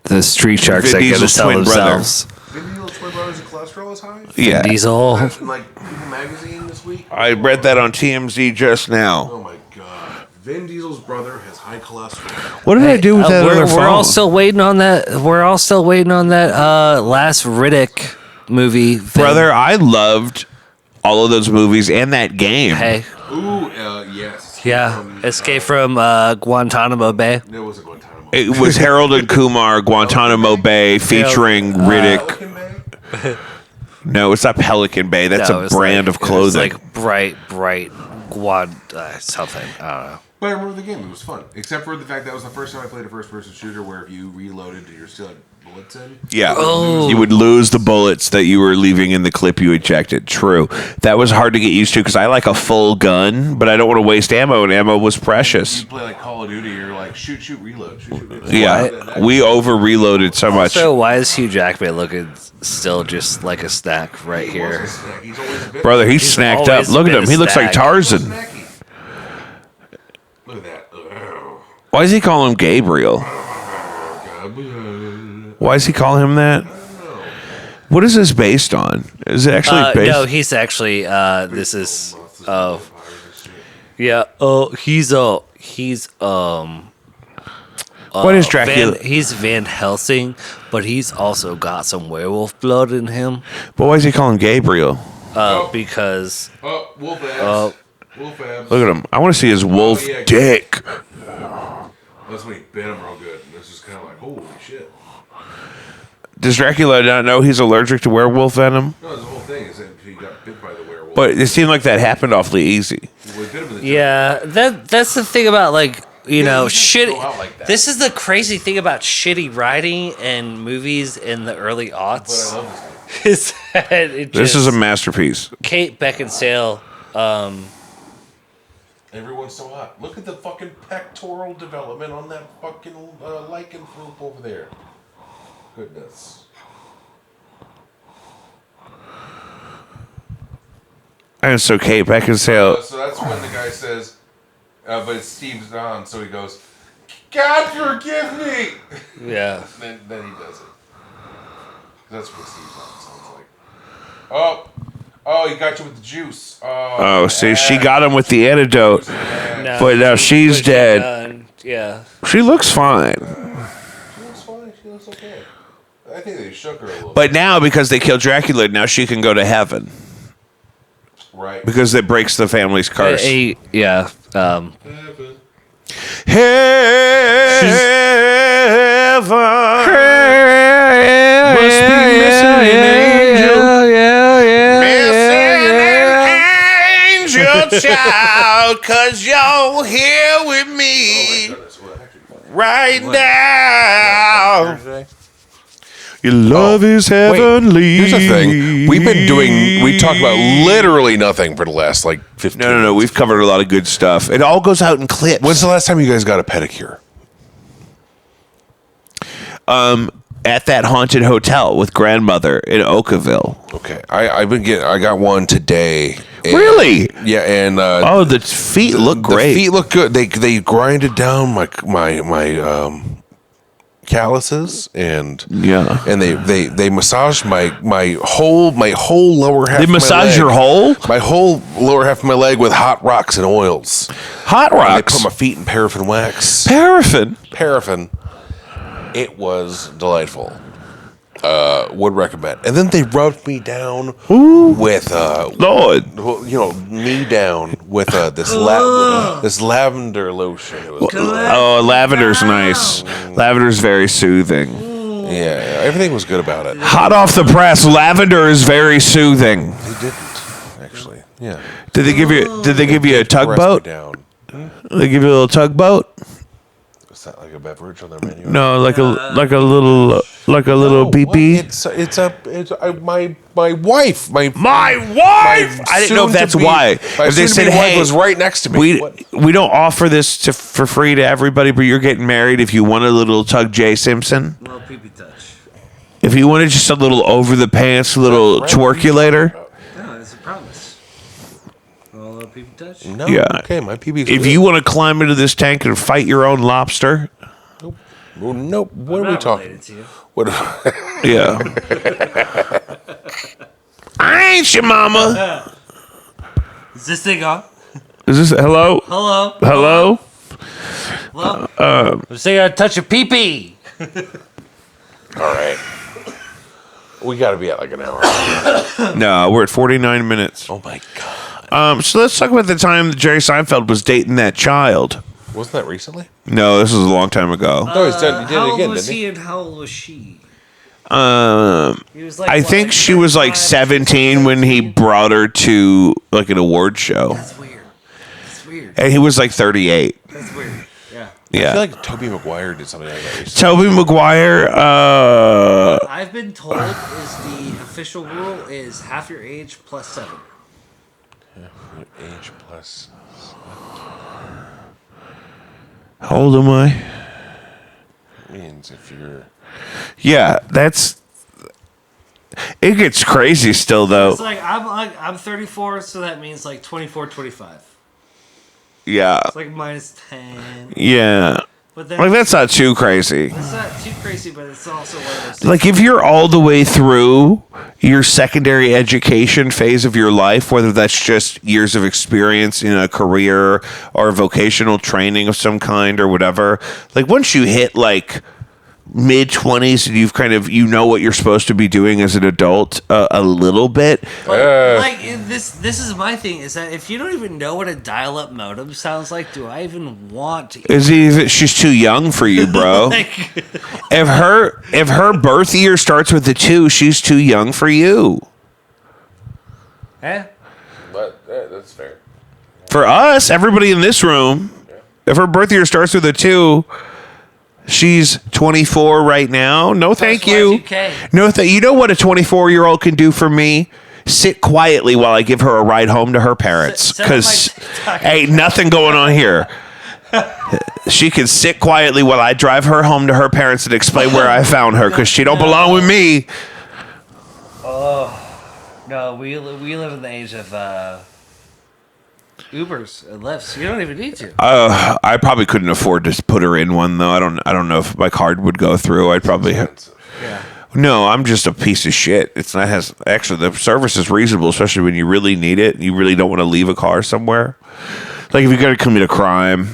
the street sharks Vin that get to Diesel's sell twin brother. themselves. Vin Diesel's twin brother's cholesterol is high? Yeah. Diesel. In, like, People Magazine this week? I read that on TMZ just now. Oh, my God. Vin Diesel's brother has high cholesterol. What did I do with that other phone? We're all still waiting on that. We're all still waiting on that last Riddick movie. Brother, I loved all of those movies and that game. Hey. Ooh, yes. Yeah. Escape from Guantanamo Bay. It wasn't Guantanamo. It was Harold and Kumar, Guantanamo Bay, featuring Riddick. Pelican Bay? No, it's not Pelican Bay. That's No, a it's brand of It was clothing. like bright something. I don't know. But I remember the game. It was fun. Except for the fact that was the first time I played a first-person shooter where if you reloaded, you still had bullets in. Yeah. Oh. You would lose the bullets that you were leaving in the clip you ejected. True. That was hard to get used to because I like a full gun, but I don't want to waste ammo, and ammo was precious. You play like Call of Duty, you're like, shoot, reload, shoot, reload. Yeah. We over-reloaded so much. So why is Hugh Jackman looking still just like a snack right here? He's always been Brother, he's snacked up. always Look at been him. a He looks like snack. Tarzan. snacky. Look at that. Why does he call him Gabriel? Why does he call him that? What is this based on? Is it actually based? No, he's actually. This is. Oh, yeah. Oh, he's What is Dracula? He's Van Helsing, but he's also got some werewolf blood in him. But why does he call him Gabriel? Because Oh, wolf abs. Wolf abs. Look at him. I want to see his wolf yeah. dick. That's when he bit him real good. And it's just kind of like, holy shit. Does Dracula not know he's allergic to werewolf venom? No, the whole thing is that he got bit by the werewolf. But it seemed like that happened awfully easy. Well, he bit him in the yeah, that's the thing about like you know he didn't shit. go out like that. This is the crazy thing about shitty writing and movies in the early But I aughts. love this Is that it This just, is a masterpiece. Kate Beckinsale. Everyone's so hot. Look at the fucking pectoral development on that fucking lichen floop over there. Goodness. And so Kate Beckinsale. So that's when the guy says, but it's Steve Zahn, so he goes, God forgive me! Yeah. then he does it. That's what Steve Zahn sounds like. Oh, he got you with the juice. Oh, see, she got him with the antidote. No, But now she's dead. Yeah. She looks fine. She looks fine. She looks okay. I think they shook her a little But now, because they killed Dracula, now she can go to heaven. bit. Right. Because it breaks the family's curse. Yeah. Heaven must be missing an angel. Missing an angel child, 'cause you're here with me right now. Your love is heavenly. Here's the thing. We talked about literally nothing for the last, 15 No. minutes. We've covered a lot of good stuff. It all goes out in clips. When's the last time you guys got a pedicure? At that haunted hotel with grandmother in Oakville. Okay. I got one today. And- Really? Yeah, and Oh, the feet look great. The feet look good. They grinded down my calluses and Yeah. and they massaged my whole lower half. They of my massage leg. your hole? My whole lower half of my leg with hot rocks and oils. Hot And they rocks. put my feet in paraffin wax. Paraffin. Paraffin. It was delightful. Would recommend. And then they rubbed me down with Lord. knee down with this lavender lotion. It was Oh, lavender's nice. Lavender's very soothing. yeah, everything was good about it. Hot off the press, lavender is very soothing. They didn't actually. Yeah. Did they give you a Pressed tugboat? me down. They give you a little tugboat? Is that like a beverage on their menu? No, like a little pee-pee. It's my wife. My wife. I didn't know if that's why. My If they said, wife "Hey, was right next to me." we don't offer this for free to everybody, but you're getting married. If you want a little Tug J Simpson, Well, pee touch. if you wanted just a little over the pants, little twerculator, No, it's a promise. Well, pee touch. No, Yeah. okay, my PB's if you want to climb into this tank and fight your own lobster, Well, nope. What I'm are we not talking? related to you. What? Yeah. I ain't your mama. Is this thing on? Is this hello? Hello? Hello? Hello? I'm saying I touch a pee-pee. All right. We got to be at like an hour. No, we're at 49 minutes. Oh my god. So let's talk about the time that Jerry Seinfeld was dating that child. Wasn't that recently? No, this was a long time ago. No, he did How it old again, was didn't he? he and how old was she? He was I think she was like 35, 17 when he brought her to like an award show, That's weird. That's weird. and he was like 38. That's weird. Yeah. I Yeah. feel like Tobey Maguire did something like that recently. Toby Maguire. I've been told is the official rule is half your age plus 7. Age plus. How old am I? Means if you're. Yeah, that's. It gets crazy still though. It's like I'm 34, so that means like 24, 25. Yeah. It's like minus 10. Yeah. But then Like that's not too crazy. it's not too crazy, but it's also one of those things. Like if you're all the way through your secondary education phase of your life, whether that's just years of experience in a career or vocational training of some kind or whatever, like once you hit like mid 20s and you've kind of know what you're supposed to be doing as an adult a little bit. Like this is my thing is that if you don't even know what a dial-up modem sounds like, do I even want to? She's too young for you, bro. Like, if her birth year starts with a 2, she's too young for you. eh? But that's fair. For us, everybody in this room, if her birth year starts with a 2, she's 24 right now. No, thank you. Y2K. No, you know what a 24-year-old can do for me? Sit quietly while I give her a ride home to her parents. Sit on Because my TikTok ain't nothing going on here. She can sit quietly while I drive her home to her parents and explain where I found her. Because she don't belong with me. No, we live in the age of Ubers and Lyfts. You don't even need to. I probably couldn't afford to put her in one though. I don't know if my card would go through. I'd probably Yeah. No, I'm just a piece of shit. It's not actually the service is reasonable, especially when you really need it. You really don't want to leave a car somewhere. Like if you're going to commit a crime,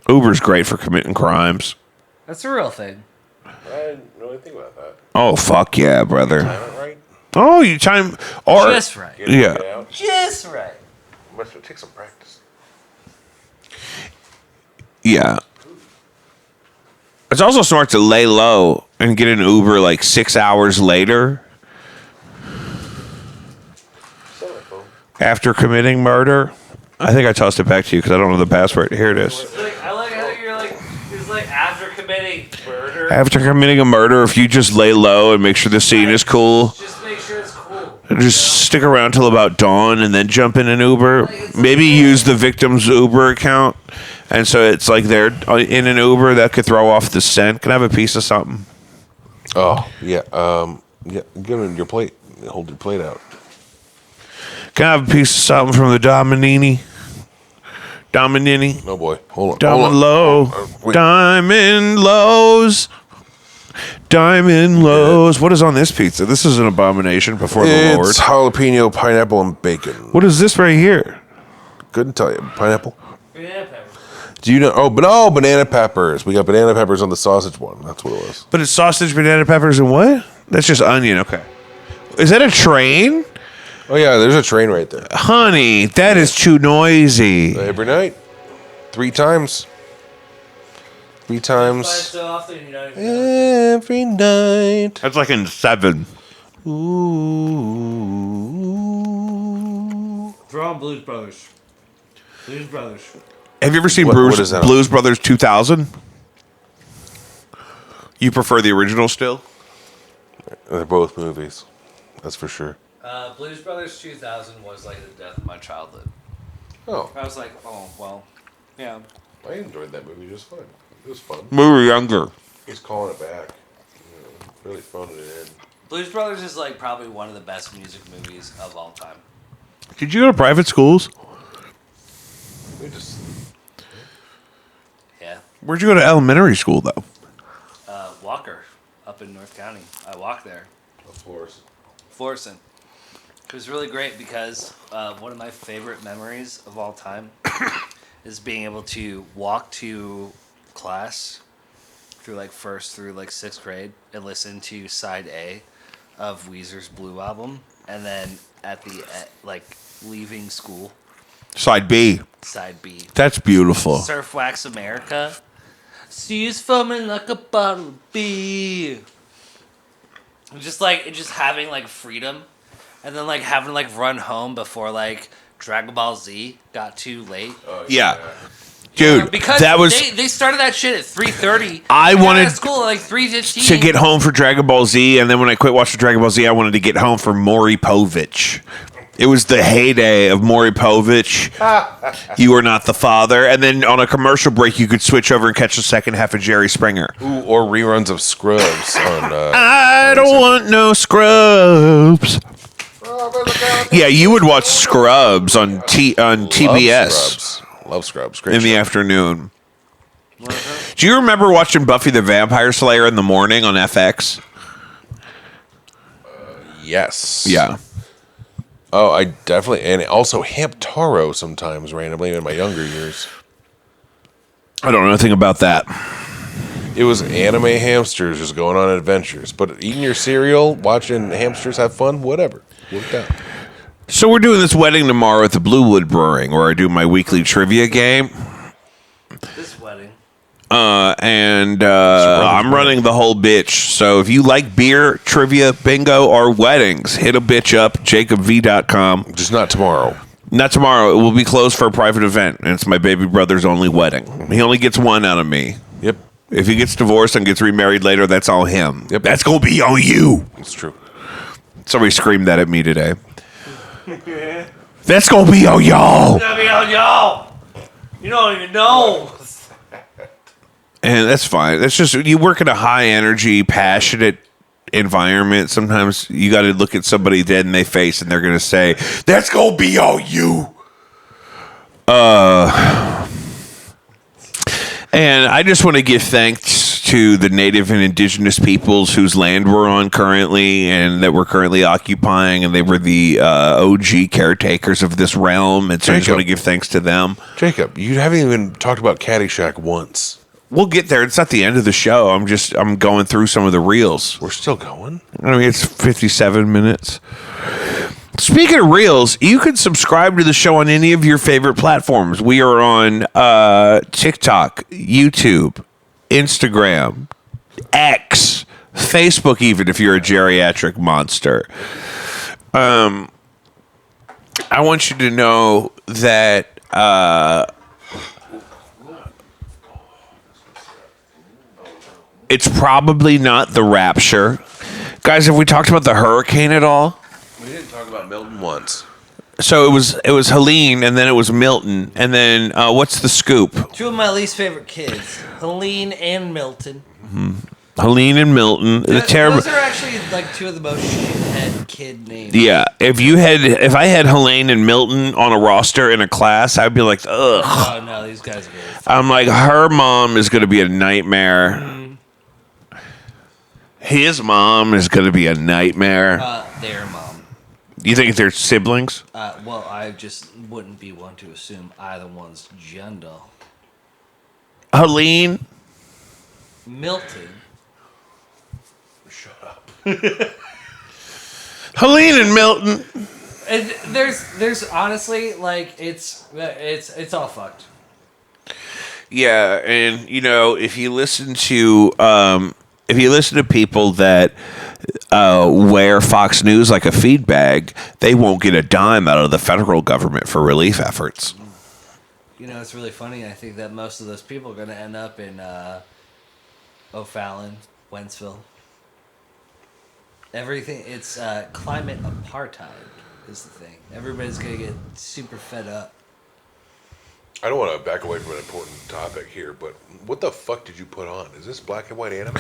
Uber's great for committing crimes. That's a real thing. I didn't really think about that. Oh fuck yeah, brother. Time it right? Oh, you time or Just right. Get it, Yeah. Get it out. Just right. Must take some practice. Yeah. It's also smart to lay low and get an Uber like 6 hours later after committing murder. I think I tossed it back to you because I don't know the password. Here it is. I like how you're like, it's like after committing murder. After committing a murder, if you just lay low and make sure the scene is cool, Just make sure it's cool. and just stick around till about dawn and then jump in an Uber. Maybe use the victim's Uber account. And so it's like they're in an Uber that could throw off the scent. Can I have a piece of something? Oh yeah. Yeah. Give him your plate. Hold your plate out. Can I have a piece of something from the Dominini? No boy. Hold on. Diamond Low. Wait. Diamond Lows. Diamond Lows. What is on this pizza? This is an abomination before the Lord. It's jalapeno, pineapple, and bacon. What is this right here? Couldn't tell you. Pineapple. Yeah, pepper. Do you know? Oh, banana peppers. We got banana peppers on the sausage one. That's what it was. But it's sausage, banana peppers, and what? That's just onion. Okay. Is that a train? Oh yeah, there's a train right there. Honey, that is too noisy. Every night, 3 times. 3 Buy it times. so often, you don't even know. Every night. That's like in 7. Ooh. Throw on Blues Brothers. Blues Brothers. Have you ever seen What is that on? Blues Brothers 2000? You prefer the original still? They're both movies. That's for sure. Blues Brothers 2000 was like the death of my childhood. Oh, I was like, oh, well, yeah. I enjoyed that movie just fine. It was fun. We were younger. He's calling it back. Really phoning it in. Blues Brothers is like probably one of the best music movies of all time. Did you go to private schools? We just Yeah. Where'd you go to elementary school, though? up in North County. I walked there. Of course. Florissant. It was really great because one of my favorite memories of all time is being able to walk to class through like first through like sixth grade and listen to side A of Weezer's Blue album, and then at the like leaving school, Side B. side B, That's beautiful. Surf Wax America. Seas foaming like a bottle of beer. Just having like freedom, and then like having to like run home before like Dragon Ball Z got too late. Yeah. Dude, Because that was they started that shit at 3:30. I got wanted out of school at like 3:15 to get home for Dragon Ball Z, and then when I quit watching Dragon Ball Z, I wanted to get home for Maury Povich. It was the heyday of Maury Povich. You Are Not the Father. And then on a commercial break, you could switch over and catch the second half of Jerry Springer. Ooh, or reruns of Scrubs on. I don't want no Scrubs. Yeah, you would watch Scrubs on TBS Love Scrubs. Great in the show. afternoon. Do you remember watching Buffy the Vampire Slayer in the morning on FX? Yes. Yeah. Oh, I definitely, and also Hamtaro sometimes randomly in my younger years. I don't know anything about that. It was anime hamsters just going on adventures, but eating your cereal, watching hamsters have fun, whatever. Worked out. So we're doing this wedding tomorrow at the Bluewood Brewing, where I do my weekly trivia game. this wedding. And I'm running the whole bitch. So if you like beer, trivia, bingo, or weddings, hit a bitch up, jacobv.com. Just not tomorrow. Not tomorrow. It will be closed for a private event, and it's my baby brother's only wedding. He only gets one out of me. Yep. If he gets divorced and gets remarried later, that's all him. Yep. That's going to be on you. It's true. Somebody screamed that at me today. That's going to be on y'all. Y'all. You don't even know. And that's fine. That's just, you work in a high energy, passionate environment. Sometimes you got to look at somebody dead in their face and they're going to say, that's going to be on you. And I just want to give thanks to the native and indigenous peoples whose land we're on currently and that we're currently occupying. And they were the OG caretakers of this realm. And so I just Jacob. want to give thanks to them. Jacob, you haven't even talked about Caddyshack once. We'll get there. It's not the end of the show. I'm going through some of the reels. We're still going. I mean, it's 57 minutes. Speaking of reels, you can subscribe to the show on any of your favorite platforms. We are on TikTok, YouTube, Instagram, X, Facebook, even if you're a geriatric monster. I want you to know that it's probably not the rapture. Guys, have we talked about the hurricane at all? We didn't talk about Milton once. So it was Helene, and then it was Milton, and then what's the scoop? Two of my least favorite kids, Helene and Milton. Helene and Milton. The terrible. Those are actually like two of the most shithead kid names. Yeah, if I had Helene and Milton on a roster in a class, I'd be like, ugh. Oh no, these guys are good. I'm like, her mom is going to be a nightmare. His mom is going to be a nightmare. Their mom. You think they're siblings? Well, I just wouldn't be one to assume either one's gender. Helene? Milton. Shut up. Helene and Milton. And there's honestly like it's all fucked. Yeah, and if you listen to people that wear Fox News like a feed bag, they won't get a dime out of the federal government for relief efforts. It's really funny. I think that most of those people are going to end up in O'Fallon, Wentzville. Everything. It's climate apartheid is the thing. Everybody's going to get super fed up. I don't want to back away from an important topic here, but what the fuck did you put on? Is this black and white anime?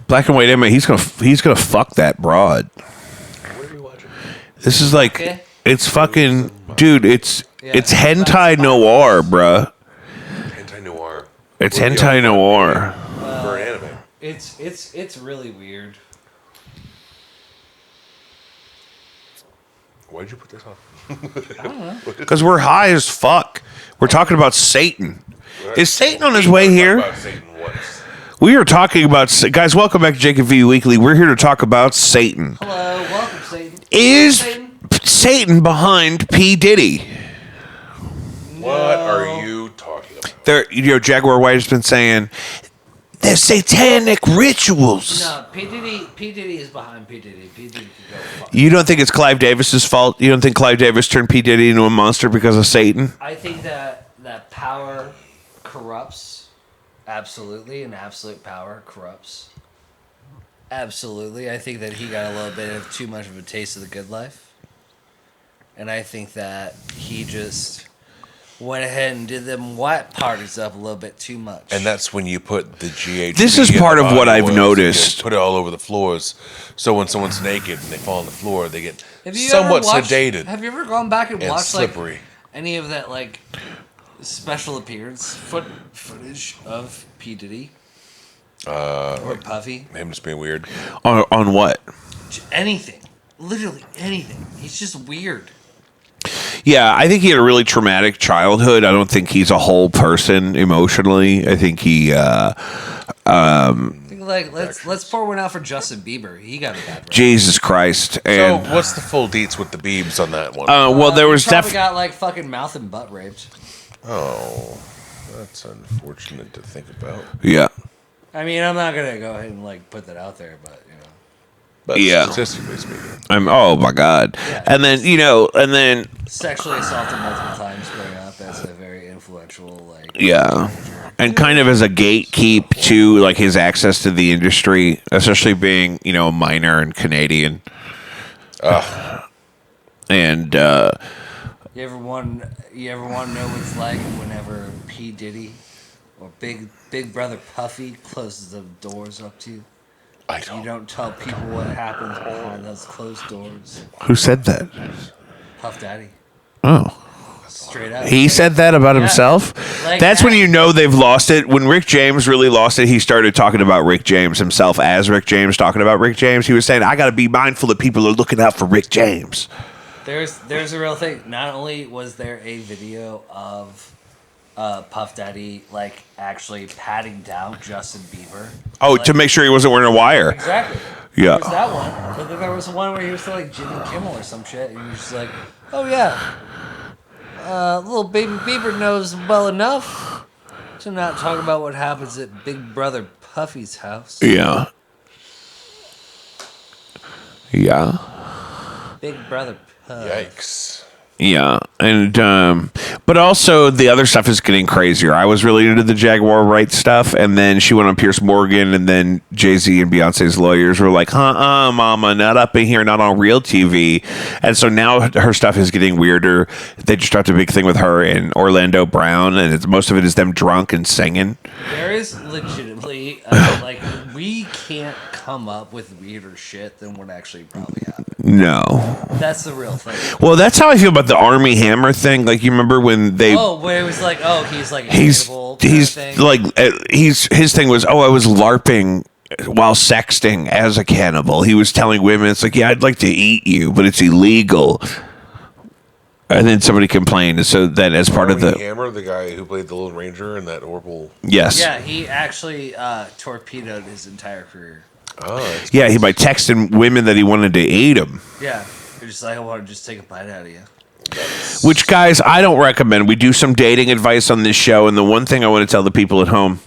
Black and white anime. He's gonna fuck that broad. What are you watching? This is like it's fucking dude. It's hentai noir, bruh. Hentai noir. It's hentai noir. For an anime. It's really weird. Why'd you put this on? I don't know. Because we're high as fuck. We're talking about Satan. Is Satan on his way here? About Satan once. We are talking about... Guys, welcome back to Jacob V Weekly. We're here to talk about Satan. Hello, welcome, Satan. Is Satan behind P. Diddy? What are you talking about? Jaguar White has been saying... They're satanic rituals. No, P. Diddy is behind P. Diddy. P. Diddy can go fuck. You don't think it's Clive Davis's fault? You don't think Clive Davis turned P. Diddy into a monster because of Satan? I think that power corrupts. Absolutely, and absolute power corrupts. Absolutely. I think that he got a little bit of too much of a taste of the good life. And I think that he just went ahead and did them white parties up a little bit too much. And that's when you put the GHB. This is part of what I've noticed. Put it all over the floors, so when someone's naked and they fall on the floor, they get Have you somewhat ever watched, sedated Have you ever gone back and and watched slippery. like any of that like special appearance footage of P. Diddy or Puffy? Him just being weird. On what? Anything, literally anything. He's just weird. Yeah, I think he had a really traumatic childhood. I don't think he's a whole person emotionally. I think he... I think like let's pour one out for Justin Bieber. He got a bad rap. Jesus Christ. And, So what's the full deets with the Biebs on that one? well, there was he probably definitely... got like fucking mouth and butt raped. Oh, that's unfortunate to think about. Yeah. I mean, I'm not gonna go ahead and like put that out there, but you know. But Yeah. statistically speaking. Oh, my God. Yeah. And then, Sexually assaulted multiple times growing up as a very influential like. yeah. And kind of as a gatekeep to, like, his access to the industry, especially being, a minor and Canadian. And, You ever want to know what it's like whenever P. Diddy or Big Brother Puffy closes the doors up to you? I You don't. don't tell people what happens behind those closed doors. who said that? Puff Daddy. Oh. Straight up. He said that about himself? Like That's when that. you know they've lost it. When Rick James really lost it, he started talking about Rick James himself as Rick James, talking about Rick James. He was saying, I got to be mindful that people are looking out for Rick James. There's a real thing. Not only was there a video of Puff Daddy like actually patting down Justin Bieber. Oh, to make sure he wasn't wearing a wire. Exactly. Yeah. There was that one. But then there was one where he was to like Jimmy Kimmel or some shit, and he was just like, "Oh yeah, little baby Bieber knows well enough to not talk about what happens at Big Brother Puffy's house." Yeah. Yeah. Big Brother Puff. Yikes. Yeah, and but also the other stuff is getting crazier. I was really into the Jaguar Wright stuff, and then she went on Pierce Morgan, and then Jay-Z and Beyonce's lawyers were like, mama, not up in here, not on real TV. And so now her stuff is getting weirder. They just dropped a big thing with her and Orlando Brown, and most of it is them drunk and singing. There is legitimately like we can't come up with weirder shit than what actually probably happened. No. That's the real thing. Well, that's how I feel about the Army Hammer thing. Like, you remember when they... Oh, where it was like, he's like a He's cannibal kind of thing. like his thing was, I was LARPing while sexting as a cannibal. He was telling women, it's like, yeah, I'd like to eat you, but it's illegal. And then somebody complained, and so then as part of the... Hammer, the guy who played the Lone Ranger in that horrible... Yes. Yeah, he actually torpedoed his entire career. Oh, Yeah, he by texting women that he wanted to eat them. Yeah, they're just like, I want to just take a bite out of you. Which, guys, I don't recommend. We do some dating advice on this show, and the one thing I want to tell the people at home,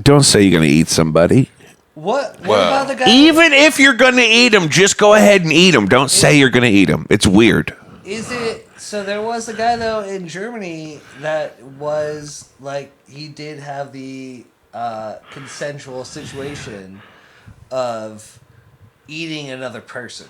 don't say you're going to eat somebody. What Well, about the guy? Even if you're going to eat them, just go ahead and eat them. Don't say you're going to eat them. It's weird. Is it... So there was a guy, though, in Germany that was, like, he did have the consensual situation of eating another person.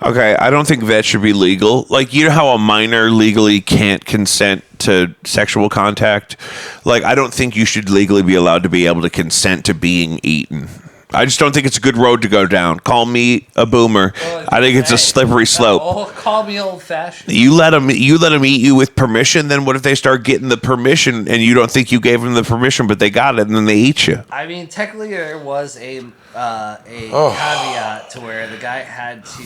Okay, I don't think that should be legal. Like, you know how a minor legally can't consent to sexual contact? Like, I don't think you should legally be allowed to be able to consent to being eaten. I just don't think it's a good road to go down. Call me a boomer. I think it's a slippery slope. Oh, call me old-fashioned. You let them eat you with permission. Then what if they start getting the permission and you don't think you gave them the permission, but they got it and then they eat you? I mean, technically, there was a caveat to where the guy had to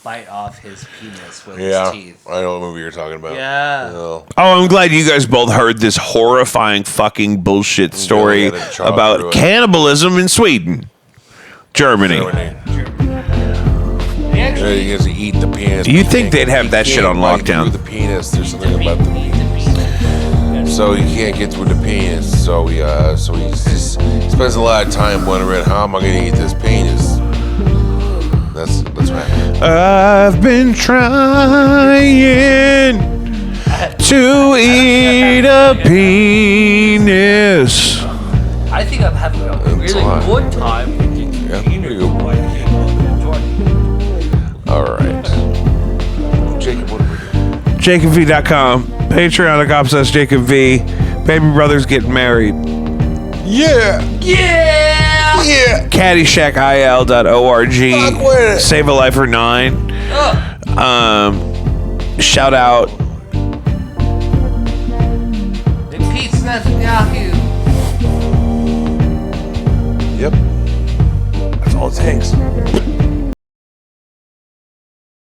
bite off his penis with his teeth. I know what movie you're talking about. Yeah. No. Oh, I'm glad you guys both heard this horrifying fucking bullshit story about cannibalism in Sweden, Germany. Yeah, you guys eat the penis. You think they'd have that shit on lockdown? The penis. There's something about the penis. So you can't get through the penis. So he just spends a lot of time wondering how am I going to eat this penis. That's what happened. I've been trying to eat a penis. I think I'm having a really good time. Yeah, pretty good. All right. Jacob, what do we do? JacobV.com. Patreon.com/Jacob V. Baby brothers getting married. Yeah. CaddyshackIL.org. Fuck with it. Save a Life for 9. Shout out. Pete Netanyahu. Yep. That's all it takes.